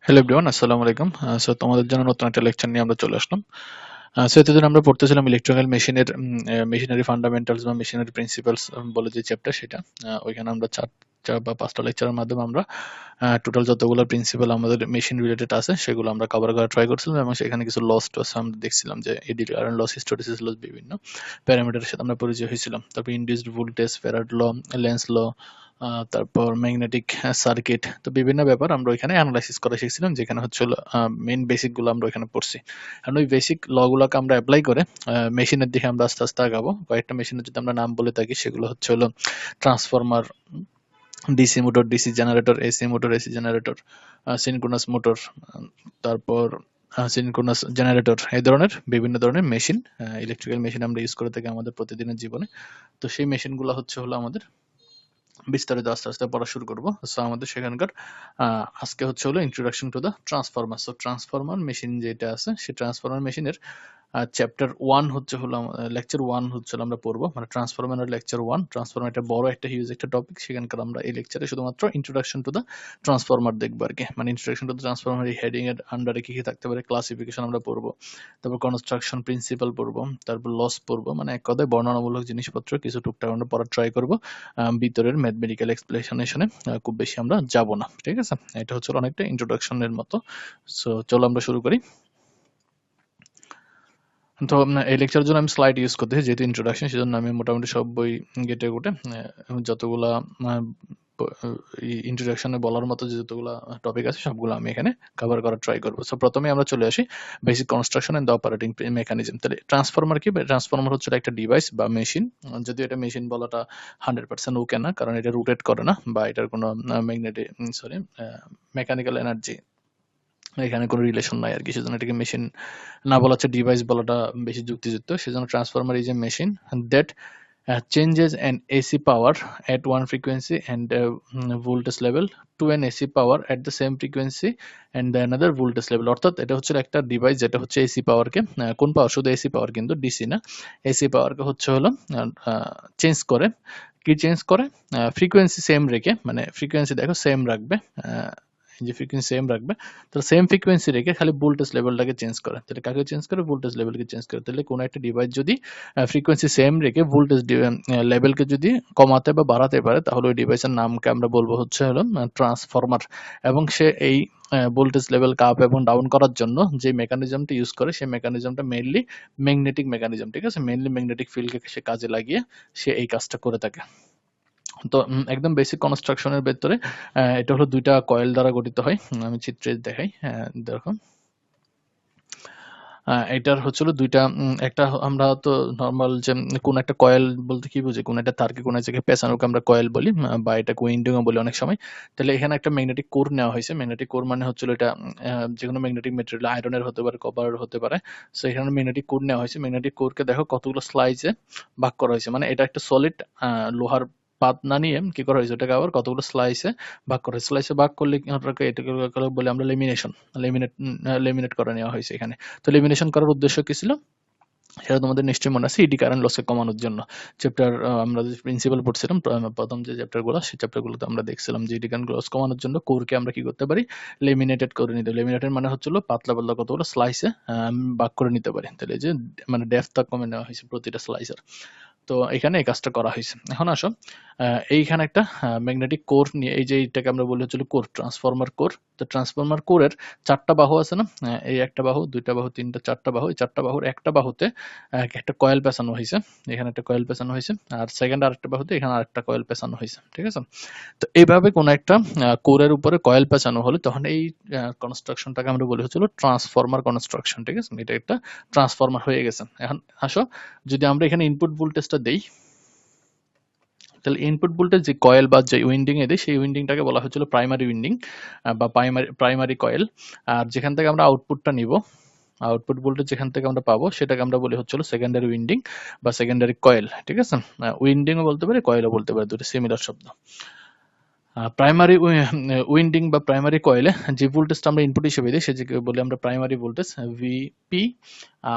Hello everyone, আসসালামু আলাইকুম। So তোমাদের জন্য নতুন একটা লেকচার নিয়ে আমরা চলে আসলাম। সো এতদিন আমরা পড়তেছিলাম ইলেকট্রিক্যাল মেশিনের মেশিনারি ফান্ডামেন্টালস বা মেশিনারি প্রিন্সিপালস বলে যে চ্যাপ্টার সেটা। ওইখানে আমরা চার বা পাঁচটা লেকচারের মাধ্যমে আমরা টোটাল যতগুলো প্রিন্সিপাল আমাদের মেশিন রিলেটেড আছে সেগুলো আমরা কভার করার ট্রাই করছিলাম, এবং সেখানে কিছু লস টস আমরা দেখছিলাম যে eddy current loss, hysteresis loss, বিভিন্ন প্যারামিটারের সাথে আমরা পরিচয় হয়েছিলাম। তারপর induced voltage, Faraday law, Lenz law, তারপর ম্যাগনেটিক সার্কিট, তো বিভিন্ন ব্যাপার আমরা ওইখানে অ্যানালাইসিস করা শিখছিলাম, যেখানে হচ্ছে হলো মেইন বেসিক গুলো আমরা ওইখানে পড়ছি। কারণ ওই বেসিক ল গুলোকে আমরা অ্যাপ্লাই করে মেশিনের দিকে আমরা আস্তে আস্তে আগাবো। কয়েকটা মেশিনের যদি আমরা নাম বলে থাকি, সেগুলো হচ্ছে হলো transformer, DC motor, DC generator, AC motor, AC generator, synchronous motor, তারপর সিনক্রোনাস জেনারেটর, এই ধরনের বিভিন্ন ধরনের মেশিন, ইলেকট্রিক্যাল মেশিন আমরা ইউজ করে থাকি আমাদের প্রতিদিনের জীবনে। তো সেই মেশিনগুলো হচ্ছে হলো আমাদের বিস্তারিত আস্তে আস্তে পড়া শুরু করব। সো আমাদের সেখানকার আজকে হচ্ছে হলো introduction to the transformer. So transformer machine যেটা আছে, সেই ট্রান্সফরমার মেশিনের চ্যাপ্টার 1 হচ্ছে হলো লেকচার 1 হচ্ছে হলো আমরা পড়বো, মানে ট্রান্সফরমারের লেকচার 1। ট্রান্সফরমার একটা বড় একটা হিউজ একটা টপিক, সেখানকার আমরা এই লেকচারে শুধুমাত্র ইন্ট্রোডাকশন টু দ্য ট্রান্সফরমার দেখবো আর কি। মানে ইন্ট্রোডাকশন টু দ্য ট্রান্সফরমার এই হেডিং এর আন্ডারে কি কি থাকতে পারে, ক্লাসিফিকেশন আমরা পড়বো, তারপর কনস্ট্রাকশন প্রিন্সিপাল পড়বো, তারপর লস পড়বো, মানে এক কথায় বর্ণনামূলক জিনিসপত্র কিছু টুকটাক আমরা পড়ার ট্রাই করবো। ভিতরের ম্যাথমেটিক্যাল এক্সপ্লেনেশনে খুব বেশি আমরা যাব না, ঠিক আছে? এটা হচ্ছে অনেকটা ইন্ট্রোডাকশনের মতো। সো চলো আমরা শুরু করি। তো এই লেকচারের জন্য আমি স্লাইড ইউজ করতেছি, যেহেতু ইন্ট্রোডাকশন, সেজন্য আমি মোটামুটি সব বই ঘেটে ঘুটে যতগুলা ইন্ট্রোডাকশনে বলার মতো যতগুলা টপিক আছে সবগুলো আমি এখানে কভার করার ট্রাই করবো। সো প্রথমে আমরা চলে আসি basic construction and the operating mechanism. তাহলে ট্রান্সফরমার কি? ট্রান্সফরমার হচ্ছে একটা ডিভাইস বা মেশিন। যদিও এটা মেশিন বলাটা 100% ওকে না, কারণ এটা রোটেট করে না, বা এটার কোনো ম্যাগনেটিক মেকানিক্যাল এনার্জি এখানে কোনো রিলেশন নাই আর কি। সেজন্য এটাকে মেশিন না বলা হচ্ছে, ডিভাইস বলাটা বেশি যুক্তিযুক্ত। সেজন্য transformer is a machine that changes an AC power at one frequency and voltage level to an AC power at the same frequency and the another voltage level। অর্থাৎ এটা হচ্ছে একটা ডিভাইস যেটা হচ্ছে এসি পাওয়ারকে, কোন পাওয়ার, শুধু এসি পাওয়ার, কিন্তু DC না, এসি পাওয়ারকে হচ্ছে হলো চেঞ্জ করে। কি চেঞ্জ করে? ফ্রিকোয়েন্সি সেম রেখে, মানে ফ্রিকোয়েন্সি দেখো সেম রাখবে, এই যে ফ্রিকোয়েন্সি সেম রাখবে, তাহলে সেম ফ্রিকোয়েন্সি রেখে খালি ভোল্টেজ লেভেলটাকে চেঞ্জ করে। তাহলে কাকে চেঞ্জ করে? ভোল্টেজ লেভেলকে চেঞ্জ করে। তাহলে কোনো একটা ডিভাইস যদি ফ্রিকোয়েন্সি সেম রেখে ভোল্টেজ লেভেলকে যদি কমাতে বা বাড়াতে পারে, তাহলে ওই ডিভাইসের নামকে আমরা বলবো হচ্ছে হলো ট্রান্সফরমার। এবং সে এই ভোল্টেজ লেভেলকে আপ এবং ডাউন করার জন্য যে মেকানিজমটা ইউজ করে, সেই মেকানিজমটা মেইনলি ম্যাগনেটিক মেকানিজম, ঠিক আছে? মেইনলি ম্যাগনেটিক ফিল্ডকে সে কাজে লাগিয়ে সে এই কাজটা করে থাকে। তো একদম বেসিক কনস্ট্রাকশনের ভেতরে এটা হলো দুইটা কয়েল দ্বারা গঠিত হয়। আমি চিত্রে দেখাই, দেখো এটার হচ্ছে হলো দুইটা, একটা আমরা তো নরমাল যে কোন একটা কয়েল বলতে কি বুঝি, কোন একটা তারকে কোন এক জায়গায় পেঁচানোকে আমরা কয়েল বলি, বা এটাকে উইন্ডিং ও বলি অনেক সময়। তাহলে এখানে একটা ম্যাগনেটিক কোর নেওয়া হয়েছে। ম্যাগনেটিক কোর মানে হচ্ছে হলো এটা যেকোনো ম্যাগনেটিক মেটেরিয়াল, আয়রনের হতে পারে, কপার হতে পারে। সো এখানে ম্যাগনেটিক কোর নেওয়া হয়েছে। ম্যাগনেটিক কোরকে দেখো কতগুলো স্লাইসে ভাগ করা হয়েছে, মানে এটা একটা সলিড লোহার পাত না নিয়ে কি করা হয়েছে, ওটাকে আবার কতগুলো স্লাইসে ভাগ করা হয়েছে। স্লাইসে ভাগ করলে এটাকে বলে আমরা লেমিনেশন, লেমিনেট লেমিনেট করে নেওয়া হয়েছে এখানে। তো লেমিনেশন করার উদ্দেশ্য কি ছিল, সেটা তোমাদের নিশ্চয়ই মনে আছে, ইডি কারেন্ট লসকে কমানোর জন্য। চ্যাপ্টার আমরা যে প্রিন্সিপাল পড়ছিলাম, প্রথম যে চ্যাপ্টার গুলো, সেই চ্যাপ্টার গুলোতে আমরা দেখছিলাম যে ইডি কারেন্ট লস কমানোর জন্য কোরকে আমরা কি করতে পারি, লেমিনেটেড করে নিতে। লেমিনেটেড মানে হচ্ছিল পাতলা পাতলা কতগুলো স্লাইসে ভাগ করে নিতে পারি। তাহলে এই যে মানে ডেপথটা কমে নেওয়া হয়েছে প্রতিটা স্লাইসের। তো এখানে এই কাজটা করা হয়েছে। এখন আসো এইখানে একটা ম্যাগনেটিক কোর নিয়ে, এই যে এইটাকে আমরা বলি হচ্ছিল কোর, ট্রান্সফরমার কোর। তো ট্রান্সফরমার কোরের 4টা বাহু আছে না? এই একটা বাহু, 2টা বাহু, 3টা, 4টা বাহু। এই 4টা বাহুর একটা বাহুতে একটা কয়েল পেঁচানো হয়েছে, এখানে একটা কয়েল পেঁচানো হয়েছে। আর সেকেন্ড আরেকটা বাহুতে এখানে আরেকটা কয়েল পেঁচানো হয়েছে, ঠিক আছে? তো এইভাবে কোন একটা কোরের উপরে কয়েল পেঁচানো হলে তখন এই কনস্ট্রাকশনটাকে আমরা বলি হচ্ছিল ট্রান্সফরমার কনস্ট্রাকশন, ঠিক আছে? এটা একটা ট্রান্সফরমার হয়ে গেছে। এখন আসো, যদি আমরা এখানে ইনপুট ভোল্টেজটা দেই, তাহলে ইনপুট ভোল্টেজ যে কয়েল বা যে উইন্ডিং এ দেয়, সেই উইন্ডিংটাকে বলা হচ্ছিল প্রাইমারি উইন্ডিং বা প্রাইমারি কয়েল। আর যেখান থেকে আমরা আউটপুটটা নিব, আউটপুট ভোল্টেজ যেখান থেকে আমরা পাবো, সেটাকে আমরা বলি হচ্ছিল সেকেন্ডারি উইন্ডিং বা সেকেন্ডারি কয়েল, ঠিক আছে? উইন্ডিংও বলতে পারি, কয়েলও বলতে পারি, দুটো সিমিলার শব্দ। প্রাইমারি উইন্ডিং বা প্রাইমারি কয়েলে যে ভোল্টেজটা আমরা ইনপুট হিসেবে দিই, সেটাকে বলি আমরা প্রাইমারি ভোল্টেজ ভিপি।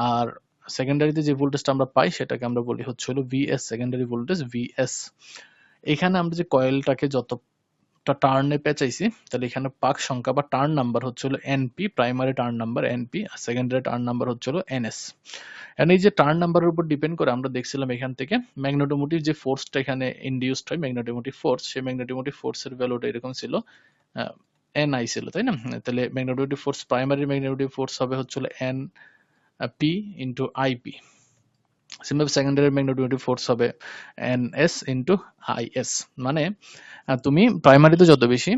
আর সেকেন্ডারিতে যে ভোল্টেজটা আমরা পাই, সেটাকে আমরা বলি হচ্ছে হলো ভিএস, সেকেন্ডারি ভোল্টেজ ভিএস। এখানে আমরা যে কয়েলটাকে যত টার্নে পেঁচাইছি, তাহলে এখানে পাক সংখ্যা বা টার্ন নাম্বার হচ্ছে হলো N P, primary turn number N P, আর সেকেন্ডারি টার্ন নাম্বার হচ্ছে হলো এনএস। এন্ড এই যে টার্ন নাম্বারের উপর ডিপেন্ড করে আমরা দেখছিলাম এখান থেকে ম্যাগনেটোমোটিভ যে ফোর্সটা এখানে ইনডিউসড হয়, ম্যাগনেটোমোটিভ ফোর্স, সেই ম্যাগনেটোমোটিভ ফোর্সের ভ্যালুটা এরকম ছিল, এনআই ছিল, তাই না? তাহলে magnetomotive force, primary magnetomotive force হবে হচ্ছে হলো N P into IP. Similar secondary magnetomotive force হবে এনএস ইন্টু আইএস। মানে তুমি প্রাইমারিতে যত বেশি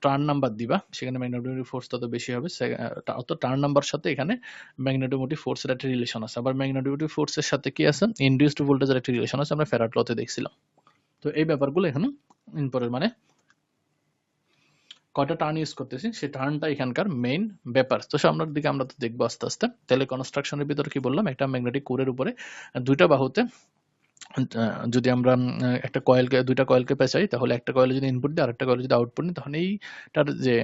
টার্ন নাম্বার দিবা সেখানে ম্যাগনেটোমোটিভ ফোর্স তত বেশি হবে। অর্থাৎ টার্ন নাম্বার সাথে এখানে ম্যাগনেটোমোটিভ ফোর্সের একটা রিলেশন আছে। আবার ম্যাগনেটোমোটিভ ফোর্সের সাথে কি আছে? ইনডিউসড ভোল্টেজের একটা রিলেশন আছে, আমরা ফ্যারাড লতে দেখছিলাম। তো এই ব্যাপারগুলো এখানে ইম্পর্টেন্ট, মানে কয়টা টার্ন ইউজ করতেছি সেই টার্নটা এখানকার মেইন ব্যাপার। তো সামনের দিকে আমরা তো দেখবো আস্তে আস্তে। তাহলে কনস্ট্রাকশনের ভিতরে কি বললাম, একটা ম্যাগনেটিক কোরের উপরে দুইটা বাহুতে যদি আমরা একটা কয়েলকে, দুইটা কয়েলকে পেঁচাই, তাহলে একটা কয়েলে যদি ইনপুট দিই আর একটা কয়েলে যদি আউটপুট নিই, তখন এইটার যে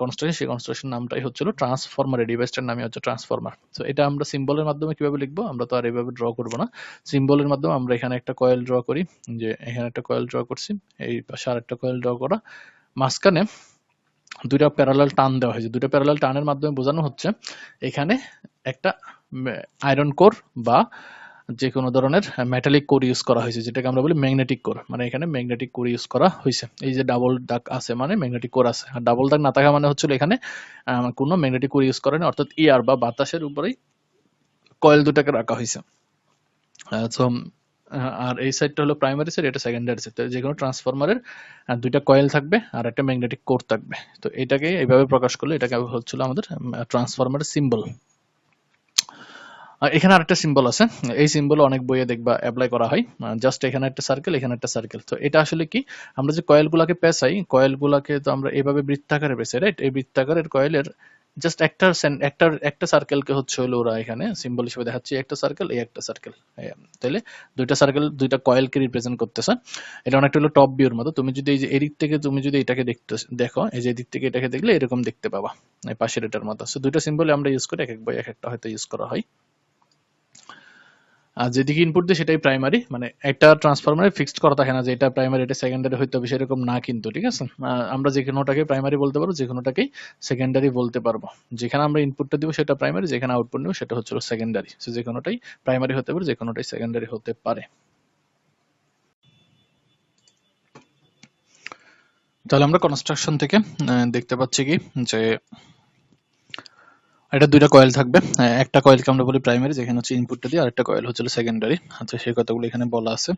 কনস্ট্রাকশন, সেই কনস্ট্রাকশন নামটাই হচ্ছিল ট্রান্সফরমার। এই ডিভাইসটার নামই হচ্ছে ট্রান্সফরমার। তো এটা আমরা সিম্বলের মাধ্যমে কিভাবে লিখবো, আমরা তো আর এইভাবে ড্র করবো না। সিম্বলের মাধ্যমে আমরা এখানে একটা কয়েল ড্র করি, যে এখানে একটা কয়েল ড্র করছি, এই পাশে আর একটা কয়েল ড্র করা, মাঝখানে দুইটা প্যারালাল টান দেওয়া হয়েছে। দুইটা প্যারালাল টানের মাধ্যমে বোঝানো হচ্ছে এখানে একটা আয়রন কোর বা যে কোনো ধরনের মেটালিক কোর ইউজ করা হয়েছে, যেটাকে আমরা বলি ম্যাগনেটিক কোর। মানে এখানে ম্যাগনেটিক কোর ইউজ করা হয়েছে। এই যে ডাবল দাগ আছে মানে ম্যাগনেটিক কোর আছে, আর ডাবল দাগ না থাকা মানে হচ্ছে এখানে কোনো ম্যাগনেটিক কোর ইউজ করে না, অর্থাৎ এয়ার বা বাতাসের উপরেই কয়েল দুটাকে রাখা হয়েছে। সো আর এই সাইডটা হলো প্রাইমারি সাইড, এটা সেকেন্ডারি সাইড। যে কোনো ট্রান্সফরমারের দুইটা কয়েল থাকবে আর একটা ম্যাগনেটিক কোর থাকবে। তো এটাকে এইভাবে প্রকাশ করলে এটাকে হচ্ছিল আমাদের ট্রান্সফরমারের সিম্বল। আর এখানে আরেকটা সিম্বল আছে, এই সিম্বল অনেক বইয়ে দেখবা অ্যাপ্লাই করা হয়। জাস্ট এখানে একটা সার্কেল, এখানে একটা সার্কেল। তো এটা আসলে কি, আমরা যে কয়েলগুলোকে পেঁচাই, কয়েলগুলোকে তো আমরা এইভাবে বৃত্তাকারে পেঁচাই, রাইট? এই বৃত্তাকারের কয়েলের জাস্ট একটা সার্কেলকে হচ্ছে হলো ওরা এখানে সিম্বল হিসেবে দেখাচ্ছে, একটা সার্কেল, এই একটা সার্কেল। তাহলে দুইটা সার্কেল দুইটা কয়েলকে রিপ্রেজেন্ট করতেছে। এটা অনেকটা হলো টপ ভিউর মতো। তুমি যদি এই যে এদিক থেকে তুমি যদি এটাকে দেখো, এই যে এদিক থেকে এটাকে দেখলে এরকম দেখতে পাবা, এই পাশের এটার মতো। সো দুইটা সিম্বল আমরা ইউজ করি, এক এক বই এক একটা হয়তো ইউজ করা হয়। আর যেদিকে ইনপুট দিই সেটাই প্রাইমারি, মানে একটা ট্রান্সফরমারে ফিক্সড করা থাকে না যে এটা প্রাইমারি এটা সেকেন্ডারি হইতে হবে, সেরকম না কিন্তু, ঠিক আছে? আমরা যে কোনোটাকে প্রাইমারি বলতে পারবো, যে কোনোটাকেই সেকেন্ডারি বলতে পারবো। যেখানে আমরা ইনপুটটা দিব সেটা প্রাইমারি, যেখানে আউটপুট নেব সেটা হচ্ছে সেকেন্ডারি। সো যে কোনোটাই প্রাইমারি হতে পারে, যে কোনোটাই সেকেন্ডারি হতে পারে। তাহলে আমরা কনস্ট্রাকশন থেকে দেখতে পাচ্ছি কি, যে এটা দুইটা কয়েল থাকবে। একটা কয়েলকে আমরা বলি প্রাইমারি, যেখানে হচ্ছে ইনপুটটা দিই, আর একটা কয়েল হচ্ছে সেকেন্ডারি। আচ্ছা, সেই কথাগুলো এখানে বলা আছে।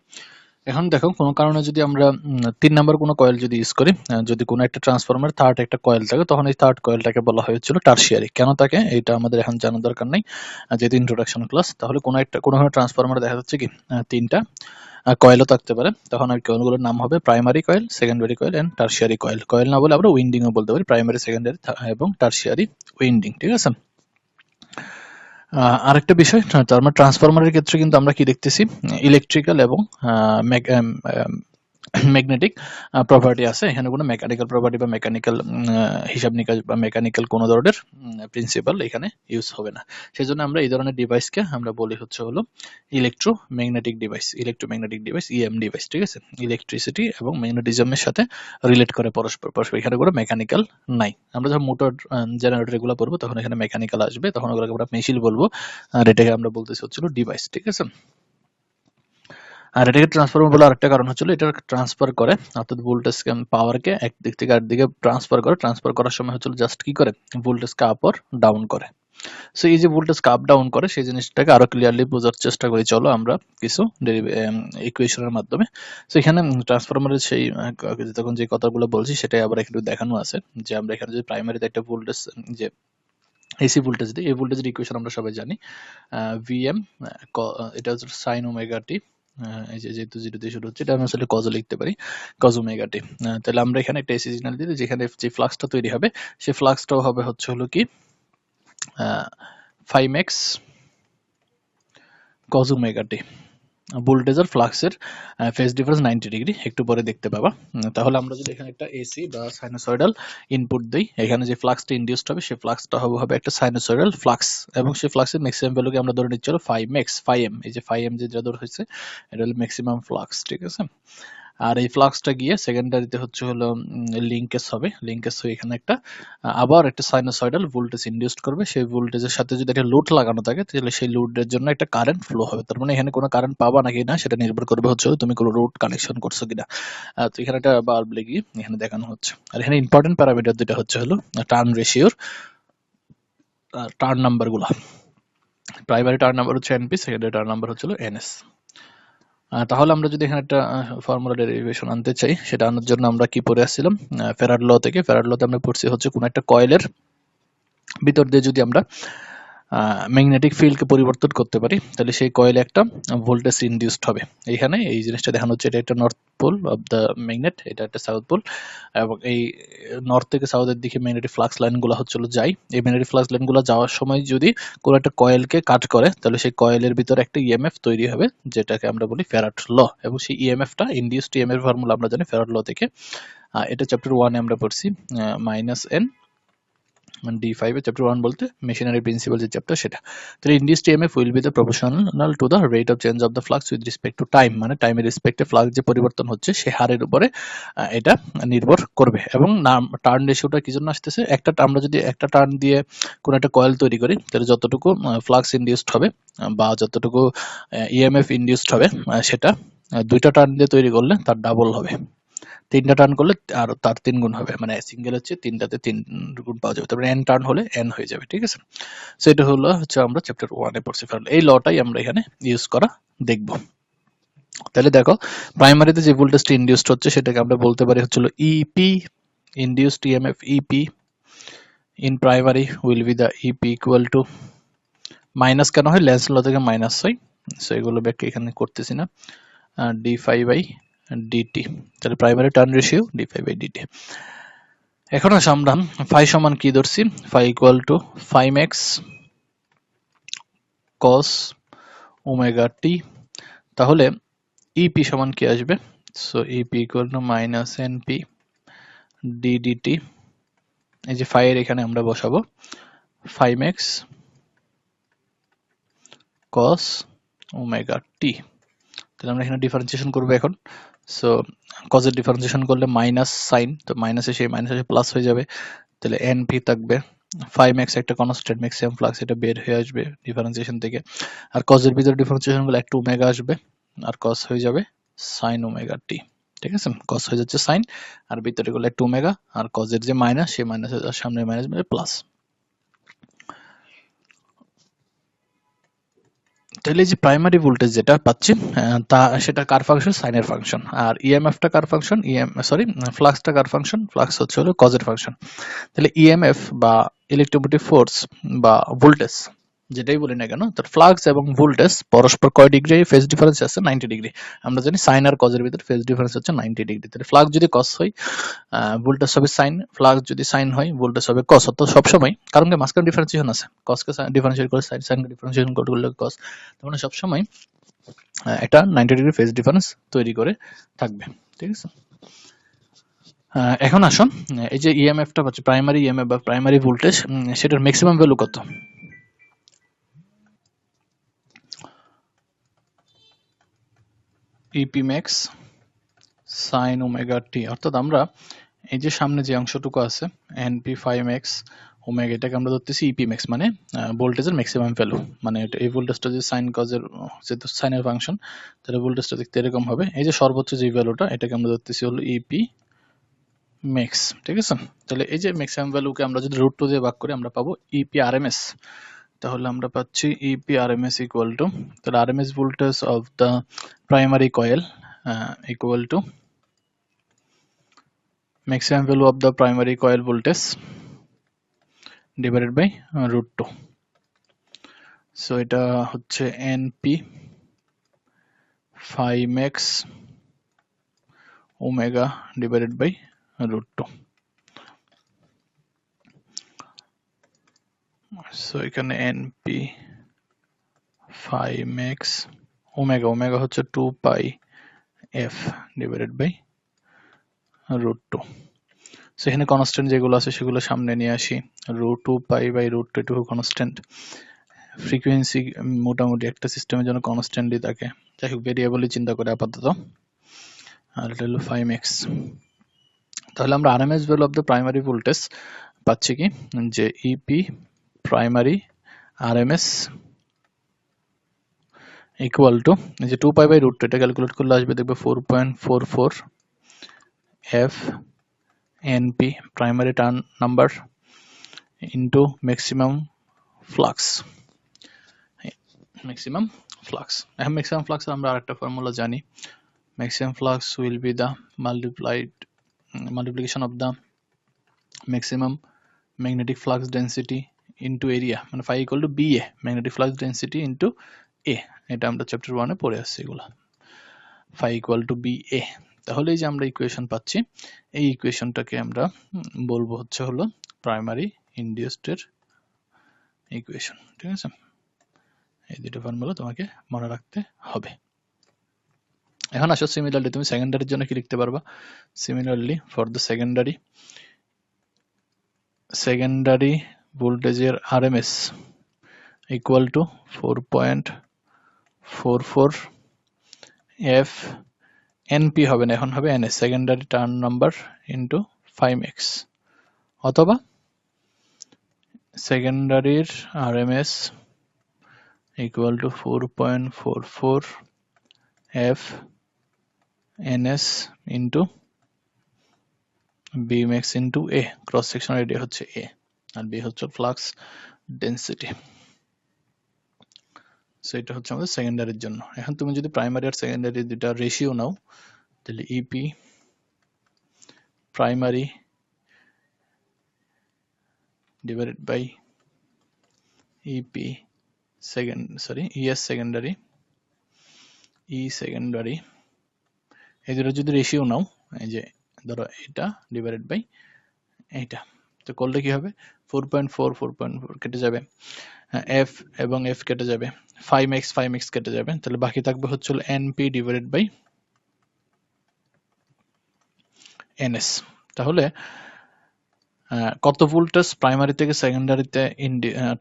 এখন দেখো, কোনো কারণে যদি আমরা 3 নাম্বার কোনো কয়েল যদি ইউজ করি, যদি কোনো একটা ট্রান্সফরমার থার্ড একটা কয়েল থাকে, তখন এই থার্ড কয়েলটাকে বলা হয়েছিল টারশিয়ারি। কেন থাকে এটা আমাদের এখন জানার দরকার নেই, যেহেতু ইন্ট্রোডাকশন ক্লাস। তাহলে কোনো ট্রান্সফরমার দেখা যাচ্ছে কি তিনটা কয়েলও থাকতে পারে, তখন আর কয়েলগুলোর নাম হবে primary coil, secondary coil and tertiary coil. Coil না বলে আমরা উইন্ডিংও বলতে পারি, প্রাইমারি, সেকেন্ডারি এবং টারশিয়ারি উইন্ডিং, ঠিক আছে? আরেকটা বিষয়, তার মানে ট্রান্সফরমারের ক্ষেত্রে কিন্তু আমরা কি দেখতেছি, ইলেকট্রিক্যাল এবং ম্যাগনেটিক প্রপার্টি আছে। এখানে কোনো মেকানিক্যাল প্রপার্টি বা মেকানিক্যাল হিসাব নিকাশ বা মেকানিক্যাল কোনো ধরনের প্রিন্সিপাল এখানে ইউজ হবে না। সেজন্য আমরা এই ধরনের ডিভাইসকে আমরা বলি হচ্ছে হলো ইলেকট্রোম্যাগনেটিক ডিভাইস, ইএম ডিভাইস, ঠিক আছে? ইলেকট্রিসিটি এবং ম্যাগনেটিজমের সাথে রিলেট করে পরস্পর। এখানে কোনো মেকানিক্যাল নাই। আমরা যখন মোটর জেনারেটর এগুলো পড়বো তখন এখানে মেকানিক্যাল আসবে, তখন ওগুলোকে আমরা মেশিন বলবো, আর এটাকে আমরা বলতেছি হচ্ছিল ডিভাইস, ঠিক আছে? আর এটাকে ট্রান্সফরমার বলার আরেকটা কারণ হচ্ছিল এটা ট্রান্সফার করে, অর্থাৎ ভোল্টেজ পাওয়ারকে এক দিক থেকে আরেক দিকে ট্রান্সফার করার সময় হচ্ছিল জাস্ট কি করে, ভোল্টেজকে আপ অর ডাউন করে। সো এই যে ভোল্টেজকে আপ ডাউন করে, সেই জিনিসটাকে আরো ক্লিয়ারলি বোঝার চেষ্টা করি। চলো আমরা কিছু ইকুয়েশনের মাধ্যমে। সো এখানে ট্রান্সফরমারের সেই তখন যে কথাগুলো বলছি সেটাই আবার একটু দেখানো আছে, যে আমরা এখানে যদি প্রাইমারিতে একটা ভোল্টেজ, যে এসি ভোল্টেজ দিই, এই ভোল্টেজের ইকুয়েশন আমরা সবাই জানি, ভিএম, এটা হচ্ছে সাইন ওমেগা টি, এই যে যেহেতু 0 দিয়ে শুরু হচ্ছে, এটা আমি আসলে কজ লিখতে পারি, কজ ওমেগা টি। তাহলে আমরা এখানে একটা এসি সিগন্যাল দিই, যেখানে যে ফ্লাক্সটা তৈরি হবে সেই ফ্লাক্সটাও হবে হচ্ছে হলো কি 5x cause omega t. Voltage আর ফ্লাক্সের ফেজ ডিফারেন্স 90 ডিগ্রি, একটু পরে দেখতে পাবা। তাহলে আমরা যদি এখানে একটা এসি বা সাইনোসয়েডাল ইনপুট দিই, এখানে যে ফ্লাক্সটা ইনডিউসড হবে সেই ফ্লাক্সটা হবে একটা সাইনোসয়েডাল ফ্লাক্স, এবং সেই ফ্লাক্সের ম্যাক্সিমাম ভ্যালুকে আমরা ধরে নিচ্ছি হলো 5m, এই যে 5m যেটা ধরে হয়েছে এটা হলো ম্যাক্সিমাম ফ্লাক্স, ঠিক আছে? আর এই ফ্লাক্সটা গিয়ে সেকেন্ডারিতে হচ্ছে হলো লিঙ্কেজ হবে, লিঙ্কেজ হয়ে এখানে একটা আবার একটা সাইনোসয়েডাল ভোল্টেজ ইনডিউসড করবে। সেই ভোল্টেজের সাথে যদি একটা লোড লাগানো থাকে তাহলে সেই লোডের জন্য একটা কারেন্ট ফ্লো হবে। তার মানে এখানে কোনো কারেন্ট পাবা নাকি না সেটা নির্ভর করবে হচ্ছে তুমি কোনো লোড কানেকশন করছো কিনা। তো এখানে একটা বাল্ব লাগিয়ে এখানে দেখানো হচ্ছে। আর এখানে ইম্পর্টেন্ট প্যারামিটার দুটো হচ্ছে হলো টার্ন রেশিওর টার্ন নাম্বার গুলা। প্রাইমারি টার্ন নাম্বার হচ্ছে এনপি, সেকেন্ডারি টার্ন নাম্বার হচ্ছে এনএস। তাহলে আমরা যদি এখানে একটা ফর্মুলা ডেরিভেশন আনতে চাই, সেটা আনার জন্য আমরা কি পড়ে আসছিলাম ফ্যারাড ল থেকে। ফ্যারাড লতে আমরা পড়ছি হচ্ছে কোন একটা কয়েলের ভিতর দিয়ে যদি আমরা ম্যাগনেটিক ফিল্ডকে পরিবর্তন করতে পারি তাহলে সেই কয়েলে একটা ভোল্টেজ ইনডিউসড হবে। এইখানে এই জিনিসটা দেখানো হচ্ছে, এটা একটা north pole of the magnet, এটা একটা সাউথ পোল, এবং এই নর্থ থেকে সাউথের দিকে ম্যাগনেটিক ফ্লাক্স লাইনগুলো হচ্ছিল যায়। এই ম্যাগনেটিক ফ্লাক্স লাইনগুলো যাওয়ার সময় যদি কোনো একটা কয়েলকে কাট করে তাহলে সেই কয়েলের ভিতরে একটা ইএমএফ তৈরি হবে, যেটাকে আমরা বলি ফ্যারাড ল। এবং সেই ইএমএফটা ইনডিউসড ইএমএফ ফর্মুলা আমরা জানি ফ্যারাড ল থেকে। এটা চ্যাপ্টার 1 এ আমরা পড়ছি, -n D5 এ চ্যাপ্টার 1 বলতে মেশিনারি প্রিন্সিপাল যে চ্যাপ্টার সেটা। তাহলে induced EMF will be the proportional to the rate of change of the flux with respect to time, মানে টাইমের রেসপেক্টে ফ্লাক্স যে পরিবর্তন হচ্ছে সে হারের উপরে এটা নির্ভর করবে। এবং টার্ন রেশিওটা কি জন্য আসতেছে, আমরা যদি একটা টার্ন দিয়ে কোনো একটা কয়েল তৈরি করি তাহলে যতটুকু ফ্লাক্স ইনডিউসড হবে বা যতটুকু ইএমএফ ইনডিউসড হবে সেটা দুইটা টার্ন দিয়ে তৈরি করলে তার ডাবল হবে, তিনটা টার্ন করলে আর তার 3 গুণ হবে, মানে সিঙ্গেল হচ্ছে তিনটাতে 3 গুণ পাওয়া যাবে। তারপরে n টার্ন হলে n হয়ে যাবে, ঠিক আছে। সো এটা হলো হচ্ছে আমরা চ্যাপ্টার 1 এ পড়ছি। এই লটাই আমরা এখানে ইউজ করা দেখব। তাহলে দেখো প্রাইমারিতে যে ভোল্টেজটা ইনডিউসড হচ্ছে সেটাকে আমরা বলতে পারি হচ্ছে EP, induced EMF EP in primary will be the EP equal to, minus কেন হয়, লেন্স ল থেকে মাইনাস হয়, সো এগুলো ব্যাখ্যা এখানে করতেছি না, d5/dt। তাহলে প্রাইমারি টার্ন রেশিও d5/dt। এখন আসো আমরা ফাই সমান কি ধরছি, phi equal to phi max cos omega t. তাহলে ইপি সমান কি আসবে, so E P equal to minus N P d d t. এই যে ফাই এর এখানে আমরা বসাবো phi max cos omega t. তাহলে আমরা এখানে ডিফারেন্সিয়েশন করবো এখন। সো কজের ডিফারেন্সিয়েশন করলে মাইনাস সাইন, তো মাইনাসে সেই মাইনাসে প্লাস হয়ে যাবে, তাহলে এনপি থাকবে। ফাই ম্যাক্স একটা কনস্ট্যান্ট ম্যাক্সিমাম ফ্লাক্স, এটা বের হয়ে আসবে ডিফারেন্সিয়েশন থেকে। আর কজের ভিতরে ডিফারেন্সিয়েশন করলে একটু ওমেগা আসবে আর কস হয়ে যাবে সাইন ওমেগা টি, ঠিক আছে। কস হয়ে যাচ্ছে সাইন আর ভিতরে করলে একটু ওমেগা, আর কজের যে মাইনাস সেই মাইনাসের সামনে মাইনাস মানে প্লাস। তাহলে যে প্রাইমারি ভোল্টেজ যেটা পাচ্ছি তা সেটা কার ফাংশন, সাইনের ফাংশন। আর ইএমএফটা কার ফাংশন, ফ্লাক্সটা কার ফাংশন, ফ্লাক্স হচ্ছে হলো কজের ফাংশন। তাহলে ইএমএফ বা ইলেকট্রোমোটিভ ফোর্স বা ভোল্টেজ যেটাই বলি না কেন, তার ফ্লাক্স এবং ভোল্টেজ পরস্পর কয় ডিগ্রি ফেজ ডিফারেন্স আছে, 90 ডিগ্রি। আমরা জানি সাইন আর কজের ভিতরে ফেজ ডিফারেন্স হচ্ছে 90 ডিগ্রি। তাহলে ফ্লাক্স যদি কস হয় ভোল্টেজ হবে সাইন, ফ্লাক্স যদি সাইন হয় ভোল্টেজ হবে কস। তো সবসময়, কারণ কি মাঝখানে ডিফারেন্সিয়েশন আছে, কসকে ডিফারেন্সিয়েট করে সাইন, সাইনকে ডিফারেন্সিয়েশন করলে কস, তার মানে সবসময় একটা 90 ডিগ্রি ফেজ ডিফারেন্স তৈরি করে থাকবে, ঠিক আছে। এখন আসুন, এই যে ইএমএফটা পাচ্ছি প্রাইমারি ইএমএফ বা প্রাইমারি ভোল্টেজ, সেটার ম্যাক্সিমাম ভ্যালু কত, E P max sine omega t. অর্থাৎ আমরা এই যে সামনে যে অংশটুকু আছে এনপি ফাই ম্যাক্স ওমেগা, এটাকে আমরা ধরতেছি ইপি ম্যাক্স, মানে ভোল্টেজের ম্যাক্সিমাম ভ্যালু। মানে এই ভোল্টেজটা যে সাইন কজের, যেহেতু সাইনের ফাংশন, তাহলে ভোল্টেজটা দেখতে এরকম হবে। এই যে সর্বোচ্চ যে ভ্যালুটা এটাকে আমরা ধরতেছি হলো ইপি ম্যাক্স, ঠিক আছে। তাহলে এই যে ম্যাক্সিমাম ভ্যালুকে আমরা যদি √2 দিয়ে ভাগ করি আমরা পাবো ইপি আরএমএস। তাহলে আমরা পাচ্ছি ইপি আরএমএস ইকুয়াল টু, তাহলে RMS voltage of the primary coil equal to maximum value of the primary coil voltage divided by √2. so এটা হচ্ছে NP phi max omega divided by √2. so এখানে NP phi max omega হচ্ছে 2 pi f divided by √2. so এখানে constant যেগুলো আছে সেগুলো সামনে নিয়ে আসি, √2 pi by √2 এটুকু কনস্ট্যান্ট। ফ্রিকোয়েন্সি মোটামুটি একটা সিস্টেমের জন্য কনস্ট্যান্টই থাকে, যাই হোক ভেরিয়েবলই চিন্তা করে আপাতত। আর এটা হলো 5x। তাহলে আমরা RMS value of the primary voltage পাচ্ছি কি, যে EP primary RMS equal to, এই যে 2 পাই বাই √2, এটা ক্যালকুলেট করলে আসবে দেখবে 4.44 F NP primary turn number into maximum flux. Maximum flux, এখন ম্যাক্সিমাম ফ্লাক্স আমরা আরেকটা ফর্মুলা জানি, maximum flux will be the multiplication of the maximum magnetic flux density into area, মানে phi equal to BA, magnetic flux density into A। এটা আমরা chapter 1 এ পড়ে আসছি এগুলো, phi equal to BA। তাহলে এই যে আমরা ইকুয়েশন পাচ্ছি, এই ইকুয়েশনটাকে আমরা বলবো হচ্ছে হলো প্রাইমারি ইনডিউসড এর ইকুয়েশন। ঠিক আছে, এই দুটো ফর্মুলা তোমাকে মনে রাখতে হবে। এখন আসো সিমিলারলি তুমি সেকেন্ডারির জন্য কি লিখতে পারবা। সিমিলারলি ফর দ্য সেকেন্ডারি ভোল্টেজের RMS equal to 4.44 F N P হবে না, এখন হবে N S, secondary turn number into 5x, অথবা সেকেন্ডারির RMS equal to 4.44 F N S into B M X into A, cross section area হচ্ছে এ আর বি হচ্ছে ফ্লাক্স ডেন্সিটি। সো এটা হচ্ছে আমাদের সেকেন্ডারির জন্য। এখন তুমি যদি প্রাইমারি আর সেকেন্ডারি দুটা রেশিও নাও, তাহলে E P primary divided by E P E S secondary, E secondary, এই দুটো যদি রেশিও নাও, এই যে ধরো এটা ডিভাইডেড বাই এইটা, তো করলে কি হবে 4.4 কেটে যাবে, এফ এবং এফ কেটে যাবে, 5x কেটে যাবে, তাহলে বাকি থাকবে হচ্ছে এনপি ডিভাইডেড বাই এনএস। তাহলে কত ভোল্টেজ প্রাইমারি থেকে সেকেন্ডারিতে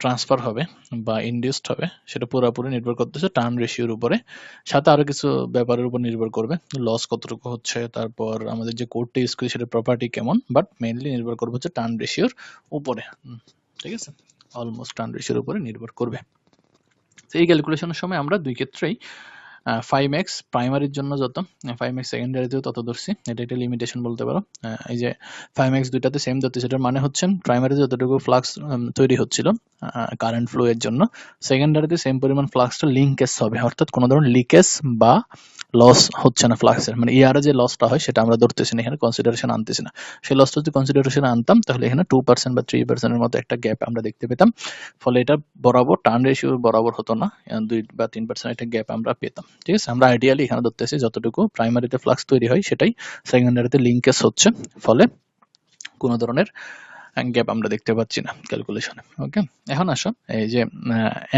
ট্রান্সফার হবে বা ইনডিউসড হবে, সেটা পুরোপুরি নির্ভর করতেছে টার্ন রেশিওর উপরে, সাথে আরো কিছু ব্যাপারের উপর নির্ভর করবে, লস কতটুকু হচ্ছে, তারপর আমাদের যে কোডটা ইউজ করি সেটা প্রপার্টি কেমন, বাট মেইনলি নির্ভর করবে হচ্ছে টার্ন রেশিওর উপরে। ঠিক আছে, অলমোস্ট টার্ন রেশিওর উপরে নির্ভর করবে। তো এই ক্যালকুলেশনের সময় আমরা দুই ক্ষেত্রেই 5x প্রাইমারির জন্য যত, 5x সেকেন্ডারিতেও তত ধরছি, এটা একটা লিমিটেশন বলতে পারো। এই যে 5x দুইটাতে সেম ধরতে, সেটার মানে হচ্ছে প্রাইমারিতে যতটুকু ফ্লাক্স তৈরি হচ্ছিল কারেন্ট ফ্লো এর জন্য, সেকেন্ডারিতে সেম পরিমাণ ফ্লাক্সটা লিঙ্কেজ হবে, অর্থাৎ কোনো ধরনের লিকেজ বা লস হচ্ছে না ফ্লাক্সের, মানে ইয়ারে যে লসটা হয় সেটা আমরা ধরতেছি না, এখানে কনসিডারেশন আনতেছি না। সেই লসটা যদি কনসিডারেশন আনতাম তাহলে এখানে 2% বা 3% এর মতো একটা গ্যাপ আমরা দেখতে পেতাম, ফলে এটা বরাবর টার্ন রেশিও বরাবর হতো না, 2 বা 3% একটা গ্যাপ আমরা পেতাম। ঠিক আছে, আমরা আইডিয়ালি এখানে ধরতেছি যতটুকু প্রাইমারিতে ফ্লাক্স তৈরি হয় সেটাই সেকেন্ডারিতে লিঙ্কেজ হচ্ছে, ফলে কোনো ধরনের গ্যাপ আমরা দেখতে পাচ্ছি না ক্যালকুলেশনে। ওকে, এখন আসো এই যে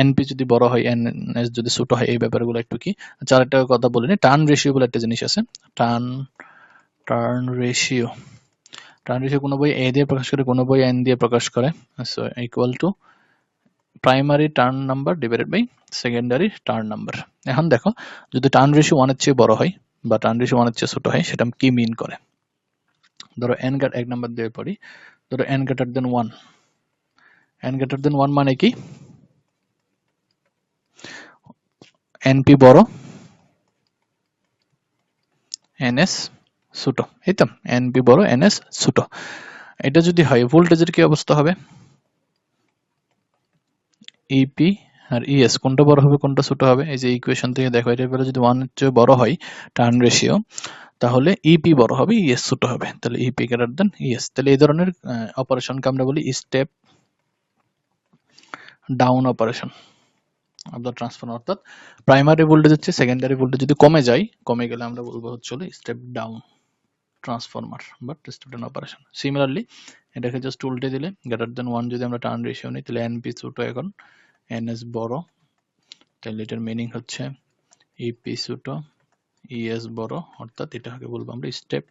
এনপি যদি বড় হয়, এনএস যদি ছোট হয়, এই ব্যাপারগুলো একটু কি। আচ্ছা, আরেকটা কথা বলে নি, টার্ন রেশিও বলে একটা জিনিস আছে, টার্ন রেশিও। টার্ন রেশিও কোনো বই এ দিয়ে প্রকাশ করে, কোনো বই এন দিয়ে প্রকাশ করে। So equal to primary turn number divided by secondary turn number. এখন দেখো, যদি টার্ন রেশিও 1 এর চেয়ে বড় হয় বা টার্ন রেশিও 1 এর চেয়ে ছোট হয়, সেটা কি মিন করে। ধরো এন এক নাম্বার দিয়ে পড়ি, ধরো N greater than 1, N greater than 1 মানে কি, এনপি বড় এনএস ছোট, এই তো এনপি বড় এনএস ছোট। এটা যদি হয়, ভোল্টেজের কি অবস্থা হবে, ইপি আর ইএস কোনটা বড় হবে কোনটা ছোট হবে, এই যে ইকুয়েশন থেকে দেখো, এটা বলে যদি 1 এর চেয়ে বড় হয় টার্ন রেশিও, তাহলে ইপি বড় হবে ইএস ছোট হবে, তাহলে ইপি গ্রেটার দেন ইএস। তাহলে এই ধরনের অপারেশনকে আমরা বলি step down operation of the transformer, অর্থাৎ প্রাইমারি ভোল্টেজ হচ্ছে সেকেন্ডারি ভোল্টেজ যদি কমে যায়, কমে গেলে আমরা বলবো হচ্ছে step down transformer but step down operation. Similarly এটাকে জাস্ট উল্টে দিলে, গ্রেটার দেন 1 যদি আমরা টার্ন রেশিও নিই, তাহলে এনপি ছোট এখন এনএস বড়, তাহলে এটার মিনিং হচ্ছে ইপি ছোট ইএস বড়, অর্থাৎ এটাকে বলবো আমরা স্টেপ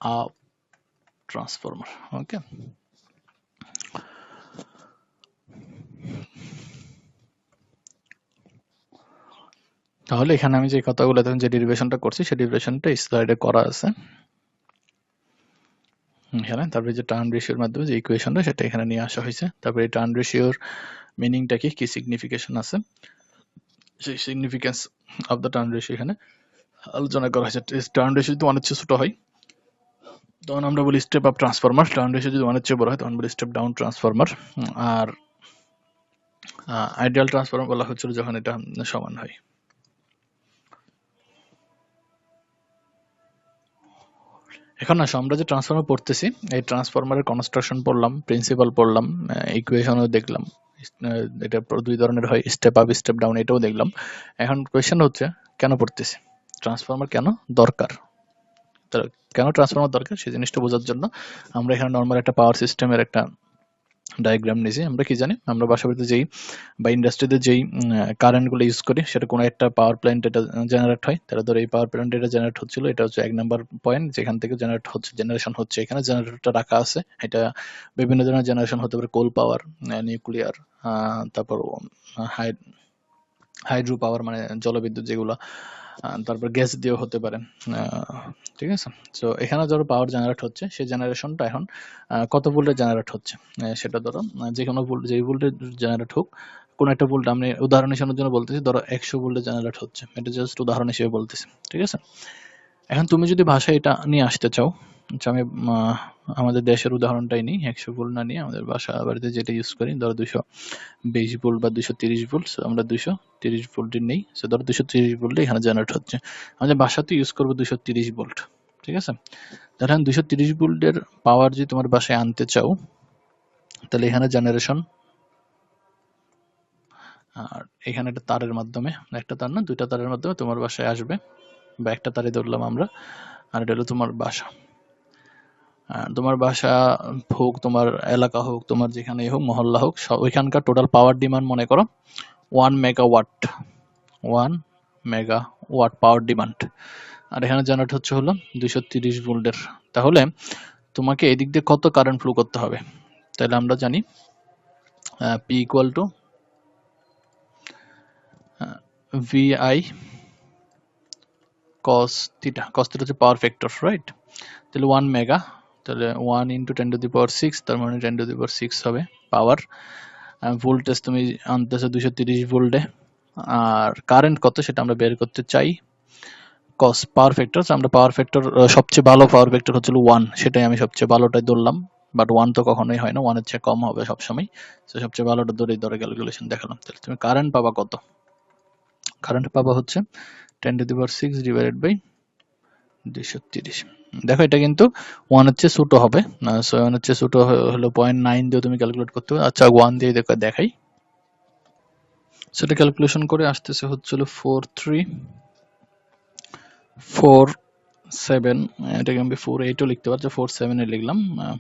আপ ট্রান্সফরমার। ওকে, তাহলে এখানে আমি যে কথাগুলো যে ডেরিভেশনটা করছি সেই ডেরিভেশনটা স্লাইডে করা আছে এখানে। তারপরে যে টার্ন রেশিওর মাধ্যমে যে ইকুয়েশনটা সেটা এখানে নিয়ে আসা হয়েছে। তারপরে এই টার্ন রেশিওর মিনিংটা কি সিগনিফিকেশন আছে, সেই significance of the turn ratio এখানে আলোচনা করা হয়েছে। টার্ন রেশিও যদি অনেক ছোট হয় তখন আমরা বলি step up transformer, turn ratio যদি অনেক চেয়ে বড় হয় তখন বলি স্টেপ ডাউন ট্রান্সফরমার। আর আইডিয়াল ট্রান্সফরমার বলা হচ্ছিল যখন এটা সমান হয়। এখন আসো আমরা যে ট্রান্সফরমার পড়তেছি এই ট্রান্সফরমারের কনস্ট্রাকশন পড়লাম, প্রিন্সিপাল পড়লাম, ইকুয়েশনও দেখলাম। এটা দুই ধরনের হয়, স্টেপ আপ স্টেপ ডাউন, এটাও দেখলাম। এখন কোয়েশ্চেন হচ্ছে কেন পড়তেছি, ট্রান্সফরমার কেন দরকার। কেন ট্রান্সফরমার দরকার সেই জিনিসটা বোঝার জন্য আমরা এখানে নর্মাল একটা পাওয়ার সিস্টেমের একটা ডায়াগ্রাম নিয়েছি। আমরা কি জানি, আমরা বাসাবাড়িতে যেই বা ইন্ডাস্ট্রিতে যেই কারেন্টগুলো ইউজ করি সেটা কোনো একটা পাওয়ার প্ল্যান্ট এটা জেনারেট হয়। তাহলে ধরো এই পাওয়ার প্ল্যান্ট এটা জেনারেট হচ্ছিল, এটা হচ্ছে 1 নাম্বার পয়েন্ট যেখান থেকে জেনারেট হচ্ছে, জেনারেশন হচ্ছে। এখানে জেনারেটরটা রাখা আছে, এটা বিভিন্ন ধরনের জেনারেশন হতে পারে, কোল পাওয়ার, নিউক্লিয়ার, তারপর হাইড্রো পাওয়ার মানে জলবিদ্যুৎ যেগুলো, তারপর গ্যাস দিয়েও হতে পারে। ঠিক আছে, তো এখানে ধরো পাওয়ার জেনারেট হচ্ছে, সেই জেনারেশনটা এখন কত ভোল্টে জেনারেট হচ্ছে সেটা ধরো যে কোনো ভোল্ট, যেই ভোল্টে জেনারেট হোক, কোন একটা ভোল্ট আমি উদাহরণ হিসেবে জন্য বলতেছি, ধরো 100 ভোল্টে জেনারেট হচ্ছে, এটা জাস্ট উদাহরণ হিসেবে বলতেছি। ঠিক আছে, এখন তুমি যদি ভাষায় এটা নিয়ে আসতে চাও, আচ্ছা আমি আমাদের দেশের উদাহরণটাই নিই, 100 ভোল্ট না নিয়ে আমাদের বাসা বাড়িতে যেটা ইউজ করি ধরো 220 ভোল্ট বা 230 ভোল্ট, আমরা 230 ভোল্টের নেই। সো ধরো 230 ভোল্টে এখানে জেনারেট হচ্ছে, আমাদের বাসাতে ইউজ করবো 230 ভোল্ট। ঠিক আছে, তাহলে 230 ভোল্টের পাওয়ার যদি তোমার বাসায় আনতে চাও তাহলে এখানে জেনারেশন, আর এখানে একটা তারের মাধ্যমে, একটা তার না দুইটা তারের মাধ্যমে তোমার বাসায় আসবে, বা একটা তারে ধরলাম আমরা, আর এটা হলো তোমার বাসা। তোমার বাসা হোক, তোমার এলাকা হোক, তোমার যেখানে হোক, মহল্লা হোক, ওইখানকার টোটাল পাওয়ার ডিমান্ড মনে করো 1 মেগাওয়াট, 1 মেগাওয়াট পাওয়ার ডিমান্ড, আর এখানে জেনারেট হচ্ছে হলো 230 ভোল্টের। তাহলে তোমাকে এদিক দিয়ে কত কারেন্ট ফ্লো করতে হবে, তাহলে আমরা জানি P equal to VI cos theta, cos theta হচ্ছে পাওয়ার ফ্যাক্টর, রাইট। তাহলে 1 মেগা, তাহলে 1 ইন্টু 10 টু দি পাওয়ার 6, তার মানে 10 টু দি পাওয়ার 6 হবে পাওয়ার। ভোল্টেজ তুমি আনতেছো 230 ভোল্টে, আর কারেন্ট কত সেটা আমরা বের করতে চাই কস পাওয়ার ফ্যাক্টর। আমরা পাওয়ার ফ্যাক্টর সবচেয়ে ভালো পাওয়ার ফ্যাক্টর হচ্ছিল 1, সেটাই আমি সবচেয়ে ভালোটাই ধরলাম, বাট 1 তো কখনোই হয় না, 1 এর চেয়ে কম হবে সবসময়। তো সবচেয়ে ভালোটা ধরে ক্যালকুলেশন দেখালাম। তাহলে তুমি কারেন্ট পাবা কত, কারেন্ট পাবা হচ্ছে 10 to the power 6 divided by 230। দেখো এটা কিন্তু 1 এর চেয়ে ছোট হবে, সো 1 এর চেয়ে ছোট হলো 0.9 দিয়ে তুমি ক্যালকুলেট করতে হবে। আচ্ছা 1 দিয়ে দেখাই, সেটা ক্যালকুলেশন করে আসতেছে হচ্ছিল 4347, এটাকে আমি 48ও লিখতে পারছি, 47 এ লিখলাম,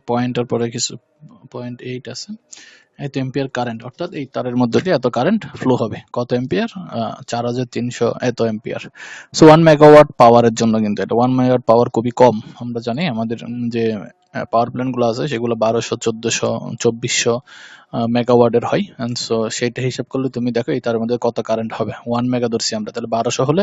পয়েন্টের পরে কিছু 0.8 আছে। এত এম্পিয়ার কারেন্ট, অর্থাৎ এই তারের মধ্যে দিয়ে এত কারেন্ট ফ্লো হবে, কত এম্পিয়ার, 4300 এত এম্পিয়ার। সো 1 মেগাওয়াট পাওয়ারের জন্য কিন্তু এটা 1 মেগাওয়াট পাওয়ার খুবই কম। আমরা জানি আমাদের যে পাওয়ার প্ল্যান্ট গুলো আছে সেগুলো 1200, 1400, 2400 মেগাওয়াটের হয়। এন্ড সো সেটা হিসাব করলে তুমি দেখো এই তার মধ্যে কত কারেন্ট হবে। 1 মেগা ধরছি আমরা, তাহলে 1200 হলে,